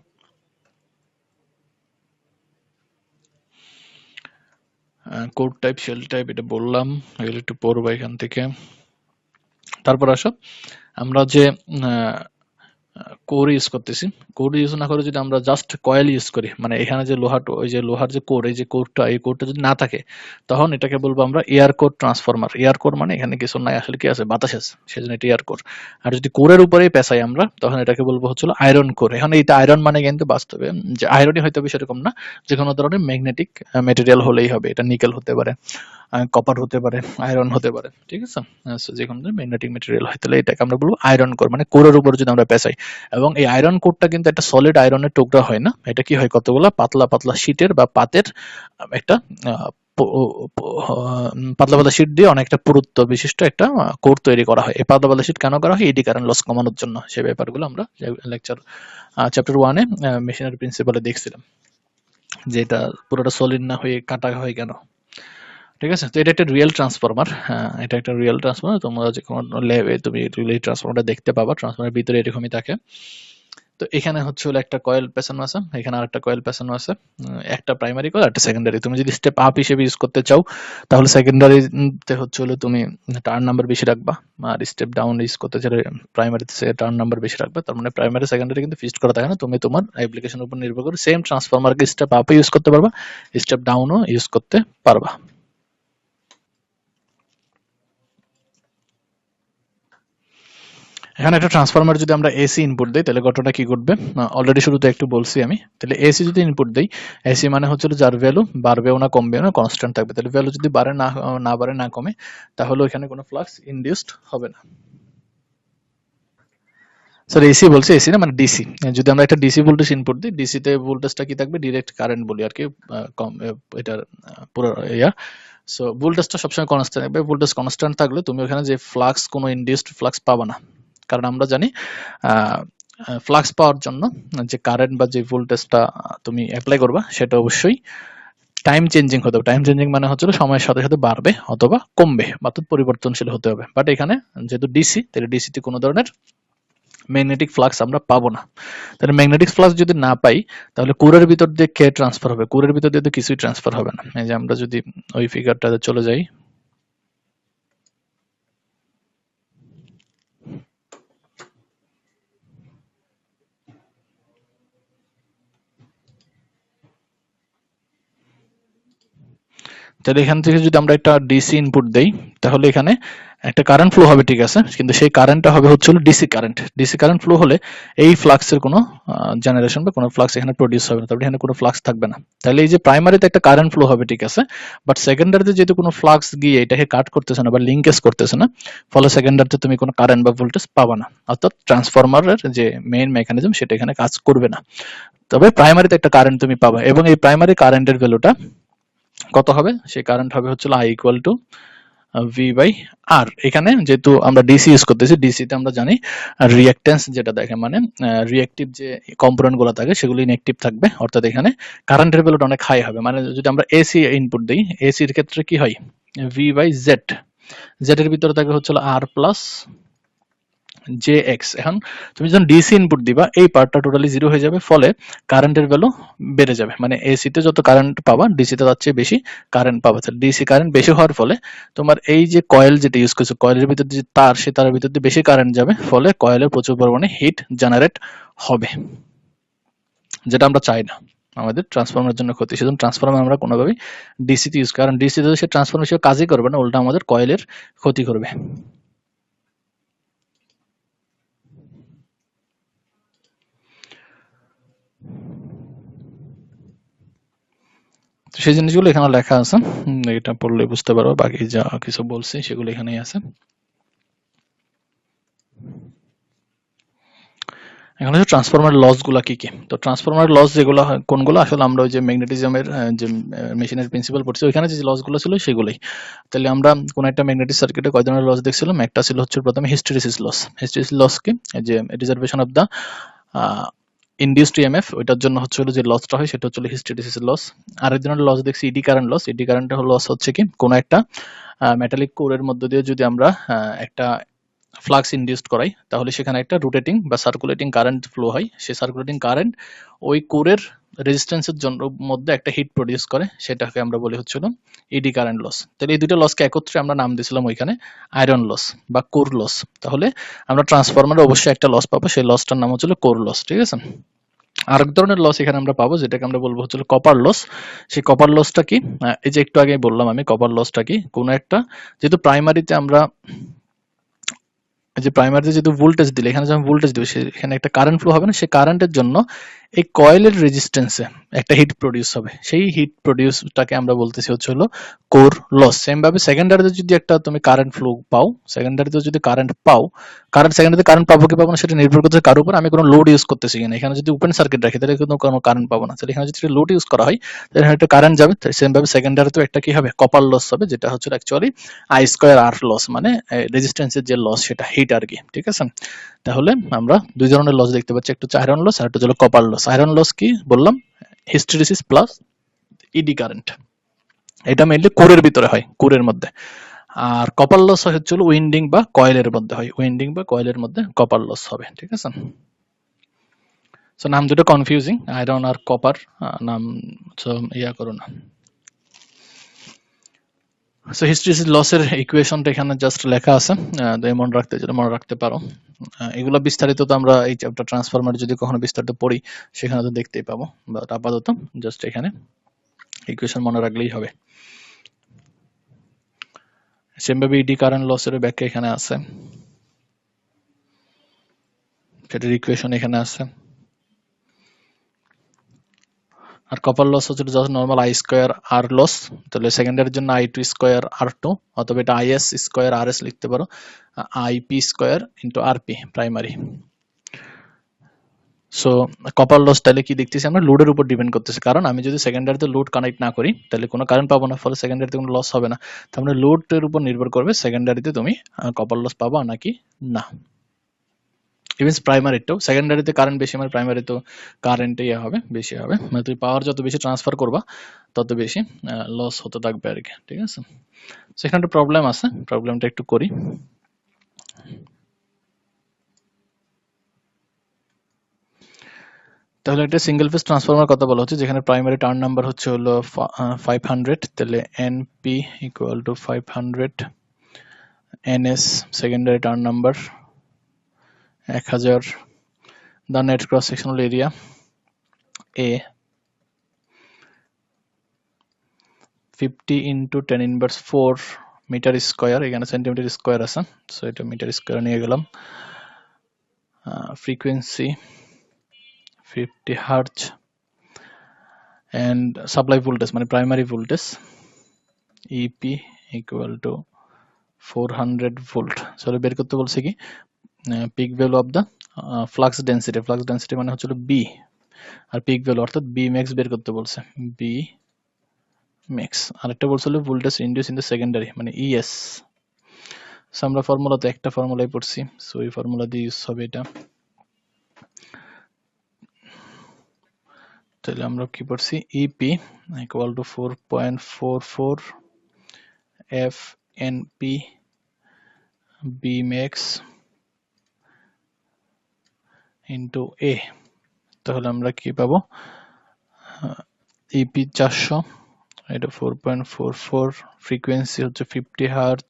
কোর টাইপ, শেল টাইপ এটা বললাম, এগুলো একটু পড়বো এখান থেকে। তারপর আসো আমরা যে কোর ইউজ করতেছি, কোর ইউজ না করে যদি আমরা জাস্ট কয়েল ইউজ করি, মানে এখানে যে ওই যে লোহার যে কোর, এই যে কোরটা, এই কোরটা যদি না থাকে, তখন এটাকে বলবো আমরা air core transformer. Air core মানে এখানে কিছু নাই, আসলে কি আছে, বাতাস আছে, সেজন্য এটা এয়ার কোর। আর যদি কোরের উপরেই পেঁচাই আমরা, তখন এটাকে বলবো হচ্ছিল আয়রন কোর। এখন এইটা আয়রন মানে কিন্তু বাস্তবে যে আয়রনই হইতে হবে সেরকম না, যে কোনো ধরনের ম্যাগনেটিক মেটেরিয়াল হলেই হবে, এটা নিকেল হতে পারে, কপার হতে পারে, আয়রন হতে পারে, ঠিক আছে। যে কোনো ম্যাগনেটিক মেটেরিয়াল হয়, তাহলে এটাকে আমরা বলবো আয়রন কোর, মানে কোরের উপর যদি আমরা পেঁচাই। এবং এই আয়রন কোরটা কিন্তু একটা সলিড আয়রনের টুকরা হয় না, এটা কি হয়, কতগুলা পাতলা পাতলা শীটের বা পাতের একটা পাতলা পাতলা শীট দিয়ে অনেকটা পুরুত্ব বিশিষ্ট একটা কোর তৈরি করা হয়। এই পাতলা পাতলা শীট কেন করা হয়, এডি কারেন্ট লস কমানোর জন্য। সেই ব্যাপারগুলো আমরা লেকচার চ্যাপ্টার 1-এ মেশিনারি প্রিন্সিপালে দেখছিলাম, যে এটা পুরোটা সলিড না হয়ে কাটা হয় কেন। ঠিক আছে? তো এটা একটা রিয়েল ট্রান্সফরমার। এটা একটা রিয়েল ট্রান্সফরমার। তোমরা যে কোনো ল্যাবে তুমি রিয়েল ট্রান্সফরমারটা দেখতে পাবা। ট্রান্সফরমারের ভিতরে এরকমই থাকে। তো এখানে হচ্ছে হলো একটা কয়েল পেছানো আছে, এখানে আরেকটা কয়েল পেছানো আছে। একটা প্রাইমারি কয়েল, একটা সেকেন্ডারি। তুমি যদি স্টেপ আপ হিসেবে ইউজ করতে চাও তাহলে সেকেন্ডারিতে হচ্ছে হলো তুমি টার্ন নাম্বার বেশি রাখবা, আর স্টেপ ডাউন ইউজ করতে চাইলে প্রাইমারিতে টার্ন নাম্বার বেশি রাখবা। তার মানে প্রাইমারি সেকেন্ডারি কিন্তু ফিক্সড করা থাকে না। তুমি তোমার অ্যাপ্লিকেশনের উপর নির্ভর করে সেম ট্রান্সফরমারকে স্টেপ আপও ইউজ করতে পারবা, স্টেপ ডাউনও ইউজ করতে পারবা। এখানে একটা ট্রান্সফরমার যদি আমরা এসি ইনপুট দেই তাহলে ঘটনা কি ঘটবে? অলরেডি শুরুতে একটু বলছি আমি। তাহলে এসি যদি ইনপুট দেই, এসি মানে হচ্ছে যার ভ্যালু বাড়বেও না কমবেও না, কনস্ট্যান্ট থাকবে। তাহলে ভ্যালু যদি বাড়ে না বাড়ে না কমে তাহলে এখানে কোনো ফ্লাক্স ইনডিউসড হবে না। স্যার এসি বলছি, এসি না মানে ডিসি। যদি আমরা একটা ডিসি ভোল্টেজ ইনপুট দিই, ডিসি তে ভোল্টেজটা কি থাকবে? ডিরেক্ট কারেন্ট বলি আর কি। কম এটার পুরো ইয়া। সো ভোল্টেজটা সবসময় কনস্ট্যান্ট থাকবে। ভোল্টেজ কনস্ট্যান্ট থাকলে তুমি ওখানে যে ফ্লাক্স, কোনো ইনডিউসড ফ্লাক্স পাবা না। কারণ আমরা জানি ফ্লাক্স পাওয়ার জন্য যে কারেন্ট বা যে ভোল্টেজটা তুমি অ্যাপ্লাই করবা সেটা অবশ্যই টাইম চেঞ্জিং হতে হবে। টাইম চেঞ্জিং মানে হচ্ছে সময়ের সাথে সাথে বাড়বে অথবা কমবে, অর্থাৎ পরিবর্তনশীল হতে হবে। বাট এখানে যেহেতু ডিসি, তাহলে ডিসিতে কোনো ধরনের ম্যাগনেটিক ফ্লাক্স আমরা পাবো না। তাহলে ম্যাগনেটিক ফ্লাক্স যদি না পাই তাহলে কোরের ভিতর দিয়ে কে ট্রান্সফার হবে? কোরের ভিতর দিয়ে তো কিছুই ট্রান্সফার হবে না। এই যে আমরা যদি ওই ফিগারটাতে চলে যাই, তাহলে এখান থেকে যদি আমরা একটা ডিসি ইনপুট দেই তাহলে এখানে একটা কারেন্ট ফ্লো হবে, ঠিক আছে, কিন্তু সেই কারেন্টটা হবে হচ্ছে DC current. DC current flow হলে এই ফ্লাক্সের কোনো জেনারেশন বা কোনো ফ্লাক্স এখানে প্রডিউস হবে না, তারপরে এখানে কোনো ফ্লাক্স থাকবে না। তাহলে এই যে প্রাইমারিতে একটা কারেন্ট ফ্লো হবে, ঠিক আছে, বাট সেকেন্ডারিতে যেহেতু কোনো ফ্লাক্স গিয়ে এটাকে কাট করতেছে না বা লিঙ্কেজ করতেছে না, ফলে সেকেন্ডারিতে তুমি কোনো কারেন্ট বা ভোল্টেজ পাবা না, অর্থাৎ ট্রান্সফরমারের যে মেইন মেকানিজম সেটা এখানে কাজ করবে না। তবে প্রাইমারিতে একটা কারেন্ট তুমি পাবা, এবং এই প্রাইমারি কারেন্টের ভ্যালুটা কত হবে? সেই কারেন্ট হবে হচ্ছে I equal to V by R. এখানে যেহেতু আমরা ডিসি ইউজ করতেছি, ডিসিতে আমরা জানি রিঅ্যাক্টেন্স যেটা দেখে, মানে রিঅ্যাক্টিভ যে কম্পোনেন্ট গুলো থাকে সেগুলো ইনঅ্যাক্টিভ থাকবে, অর্থাৎ এখানে কারেন্টের ভ্যালুটা অনেক হাই হবে। মানে যদি আমরা এসি ইনপুট দিই, এসির ক্ষেত্রে কি হয়? ভি বাই জেড, জেড এর ভিতরে থাকে হচ্ছে আর প্লাস জে এক্স। এখন তুমি যখন ডিসি ইনপুট দিবা এই পার্টটা টোটালি জিরো হয়ে যাবে, ফলে কারেন্টের ভ্যালু বেড়ে যাবে। মানে এসি তে যত কারেন্ট পাবা ডিসি তে তার চেয়ে বেশি কারেন্ট পাবা। ডিসি কারেন্ট বেশি হওয়ার ফলে তোমার এই যে কয়েল যেটা ইউজ করছো, কয়েলের ভিতর যে তার, সে তারের ভিতর দিয়ে বেশি কারেন্ট যাবে, ফলে কয়েলে প্রচুর পরিমাণে হিট জেনারেট হবে, যেটা আমরা চাই না, আমাদের ট্রান্সফরমারের জন্য ক্ষতি। সেজন্য ট্রান্সফরমার আমরা কোনোভাবেই ডিসি তে ইউজ, কারণ ডিসি তে সে ট্রান্সফরমার হিসেবে কাজই করবে না, উল্টা আমাদের কয়েলের ক্ষতি করবে। তো সেই জিনিসগুলো এখানে লেখা আছে, এটা পড়লে বুঝতে পারবো। বাকি যা কিছু বলছি সেগুলো এখানেই আছে। এখন হচ্ছে ট্রান্সফরমার লস গুলা কি কি। তো ট্রান্সফরমার লস যেগুলো হয় কোনগুলো? আসলে আমরা ওই যে ম্যাগনেটিজমের যে মেশিনের প্রিন্সিপাল পড়ছি ওইখানে যে লস গুলো ছিল সেগুলোই। তাহলে আমরা কোন একটা ম্যাগনেটিক সার্কিটে কয় ধরনের লস দেখছিলাম? একটা ছিল হচ্ছে প্রথমে হিস্টেরিসিস লস। হিস্টেরিসিস লস কি? এই যে reservation of the induced EMF, ওইটার জন্য হচ্ছে যে লসটা হয় সেটা হচ্ছে হিস্টেরিসিস লস। আরেক ধরনের লস দেখছি eddy current loss. Eddy current loss হচ্ছে কি, কোন একটা মেটালিক কোরের মধ্য দিয়ে যদি আমরা একটা ফ্লাক্স ইনডিউসড করাই তাহলে সেখানে একটা রোটেটিং বা সার্কুলেটিং কারেন্ট ফ্লো হয়। সেই সার্কুলেটিং কারেন্ট ওই কোরের রেজিস্ট্যান্সের জন্য মধ্যে একটা হিট প্রডিউস করে, সেটাকে আমরা বলি হচ্ছিল ইডি কারেন্ট লস। তাহলে এই দুটো লসকে একত্রে আমরা নাম দিয়েছিলাম ওইখানে আয়রন লস বা কোর লস। তাহলে আমরা ট্রান্সফরমারে অবশ্যই একটা লস পাবো, সেই লসটার নাম হচ্ছিল কোর লস, ঠিক আছে। আরেক ধরনের লস এখানে আমরা পাবো যেটাকে আমরা বলবো হচ্ছে কপার লস। সেই কপার লসটা কি? এই যে একটু আগে বললাম আমি, কপার লসটা কি, কোনো একটা যেহেতু প্রাইমারিতে আমরা যে প্রাইমারিতে যেহেতু ভোল্টেজ দিলে, এখানে যখন ভোল্টেজ দিবে সেখানে একটা কারেন্ট ফ্লো হবে না, সেই কারেন্টের জন্য এই কয়েলের রেজিস্ট্যান্সে একটা হিট প্রডিউস হবে, সেই হিট প্রডিউসটাকে আমরা বলতেছি হচ্ছে হলো কোর লস। সেম ভাবে সেকেন্ডারিতে যদি একটা তুমি কারেন্ট ফ্লো পাও, সেকেন্ডারিতে যদি কারেন্ট পাও, সেকেন্ডারিতে কারেন্ট পাবো কি পাবো না সেটা নির্ভর করছে কার উপর, আমি কোনো লোড ইউজ করতেছি কিনা। এখানে যদি ওপেন সার্কিট রাখি তাহলে কিন্তু কোনো কারেন্ট পাবো না। তাহলে এখানে যদি লোড ইউজ করা হয় তাহলে এখানে একটা কারেন্ট যাবে। সেম ভাবে সেকেন্ডারিতেও একটা কি হবে? কপার লস হবে, যেটা হচ্ছে actually I square R loss, মানে রেজিস্ট্যান্সের যে লস সেটা হিট আর কি, ঠিক আছে। তাহলে আমরা দুই ধরনের লস দেখতে পাচ্ছি, একটা হচ্ছে আয়রন লস আর একটা হলো কপার লস। আয়রন লস কি বললাম? Hysteresis plus eddy current. এটা মেইনলি কোরের ভিতরে হয়, কোরের মধ্যে। আর কপার লস হচ্ছে হলো উইন্ডিং বা কয়েলের মধ্যে হয়, উইন্ডিং বা কয়েলের মধ্যে কপার লস হবে, ঠিক আছে। সো নাম দুটো কনফিউজিং, আয়রন আর কপার নাম, সো ইয়া করো না। সো হিস্টেরিসিস লসের ইকুয়েশনটা এখানে জাস্ট লেখা আছে, মনে রাখতে যেটা মনে রাখতে পারো। এগুলো বিস্তারিত তো আমরা এই চ্যাপ্টার ট্রান্সফরমার যদি কখনো বিস্তারিত পড়ি সেখানে তো দেখতেই পাবো, বাট আপাতত জাস্ট এখানে ইকুয়েশন মনে রাখলেই হবে। সেমভাবে ইডি কারেন্ট লসের ব্যাখ্যা এখানে আছে, সেটার ইকুয়েশন এখানে আছে। আর কপার লস হচ্ছে just normal I square R loss, তাহলে সেকেন্ডারির জন্য I two square R two, অথবা এটা আইএস স্কোয়ার আর এস লিখতে পারো, I P square into R P primary. So copper loss তাহলে কি দেখতেছি আমরা, লোডের উপর ডিপেন্ড করতেছে, কারণ আমি যদি সেকেন্ডারিতে লোড কানেক্ট না করি তাহলে কোনো কারেন্ট পাবো না, ফলে সেকেন্ডারিতে কোনো লস হবে না। তার মানে লোডের উপর নির্ভর করবে সেকেন্ডারিতে তুমি কপার লস পাবা নাকি না। ইভেন প্রাইমারিতেও, সেকেন্ডারিতে কারেন্ট বেশি মানে প্রাইমারিতে কারেন্ট ইয়ে হবে বেশি হবে, মানে তুমি পাওয়ার যত বেশি ট্রান্সফার করবা তত বেশি লস হতে থাকবে আর কি, ঠিক আছে। সেখানে একটা প্রবলেম আছে, প্রবলেমটা একটু করি। তাহলে একটা সিঙ্গেল ফেজ ট্রান্সফরমার কথা বলা হচ্ছে, যেখানে প্রাইমারি টার্ন নাম্বার হচ্ছে হলো 500, তাহলে NP equal to 500, NS secondary turn number 1000, the net cross sectional area A 50 into 10 inverse 4 metre square, এখানে সেন্টিমিটার স্কয়ার আছে, সো এটা মিটার স্কয়ার নিয়ে গেলাম। Frequency 50 hertz, and supply voltage মানে primary voltage EP equal to 400 volt. So বের করতে বলছে কি peak value of the flux density, flux density মানে হচ্ছে বি, আর পিক ভ্যালু অর্থাৎ বি ম্যাক্স বের করতে বলছে, বি ম্যাক্স। আরেকটা বলছিল voltage induce in the secondary মানে ইএস। সো আমরা ফর্মুলা তো একটা ফর্মুলাই পড়ছি, সো এই ফর্মুলা দিয়ে ইউজ হবে এটা। তাহলে আমরা কি পড়ছি, E P equal to 4.44 F N P B max into A. তাহলে আমরা কি পাবো, ইপি 400, এটা 4.44, ফ্রিকোয়েন্সি হচ্ছে 50 hertz,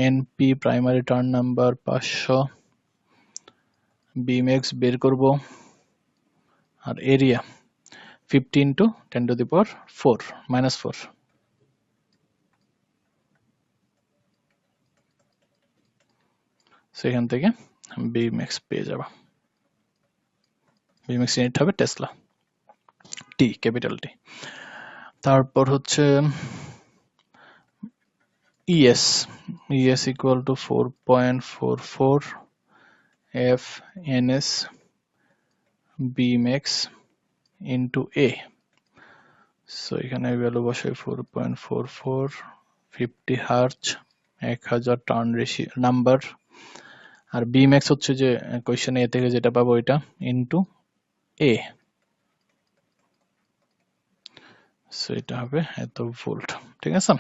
NP primary turn number 500, B max বের করব, আর area 50 into 10 to the power 4 minus 4। সেখান থেকে বি ম্যাক্স পেয়ে যাবা, বি ম্যাক্স ইউনিট হবে টেসলা, টি ক্যাপিটাল টি। তারপর হচ্ছে ES, ES equal to 4.44 F NS B max into A. So এখানে ভ্যালু বসাই 4.44, 50 হার্জ, 1000 টার্ন রেশিও নাম্বার, আর বি ম্যাক্স হচ্ছে যে কোয়েশ্চেন এ থেকে যেটা পাবো এটা ইনটু এ, সো এটা হবে এত ভোল্ট, ঠিক আছে।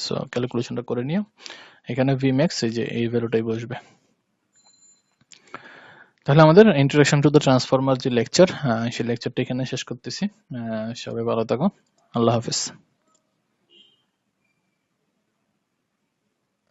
সো ক্যালকুলেশনটা করে নিও, এখানে ভি ম্যাক্স এই যে এই ভ্যালুটাই বসবে। তাহলে আমাদের ইন্ট্রোডাকশন টু দ্য ট্রান্সফরমার যে লেকচার, সেই লেকচারটা এখানে শেষ করতেছি। সবাই ভালো থাকো, আল্লাহ হাফেজ।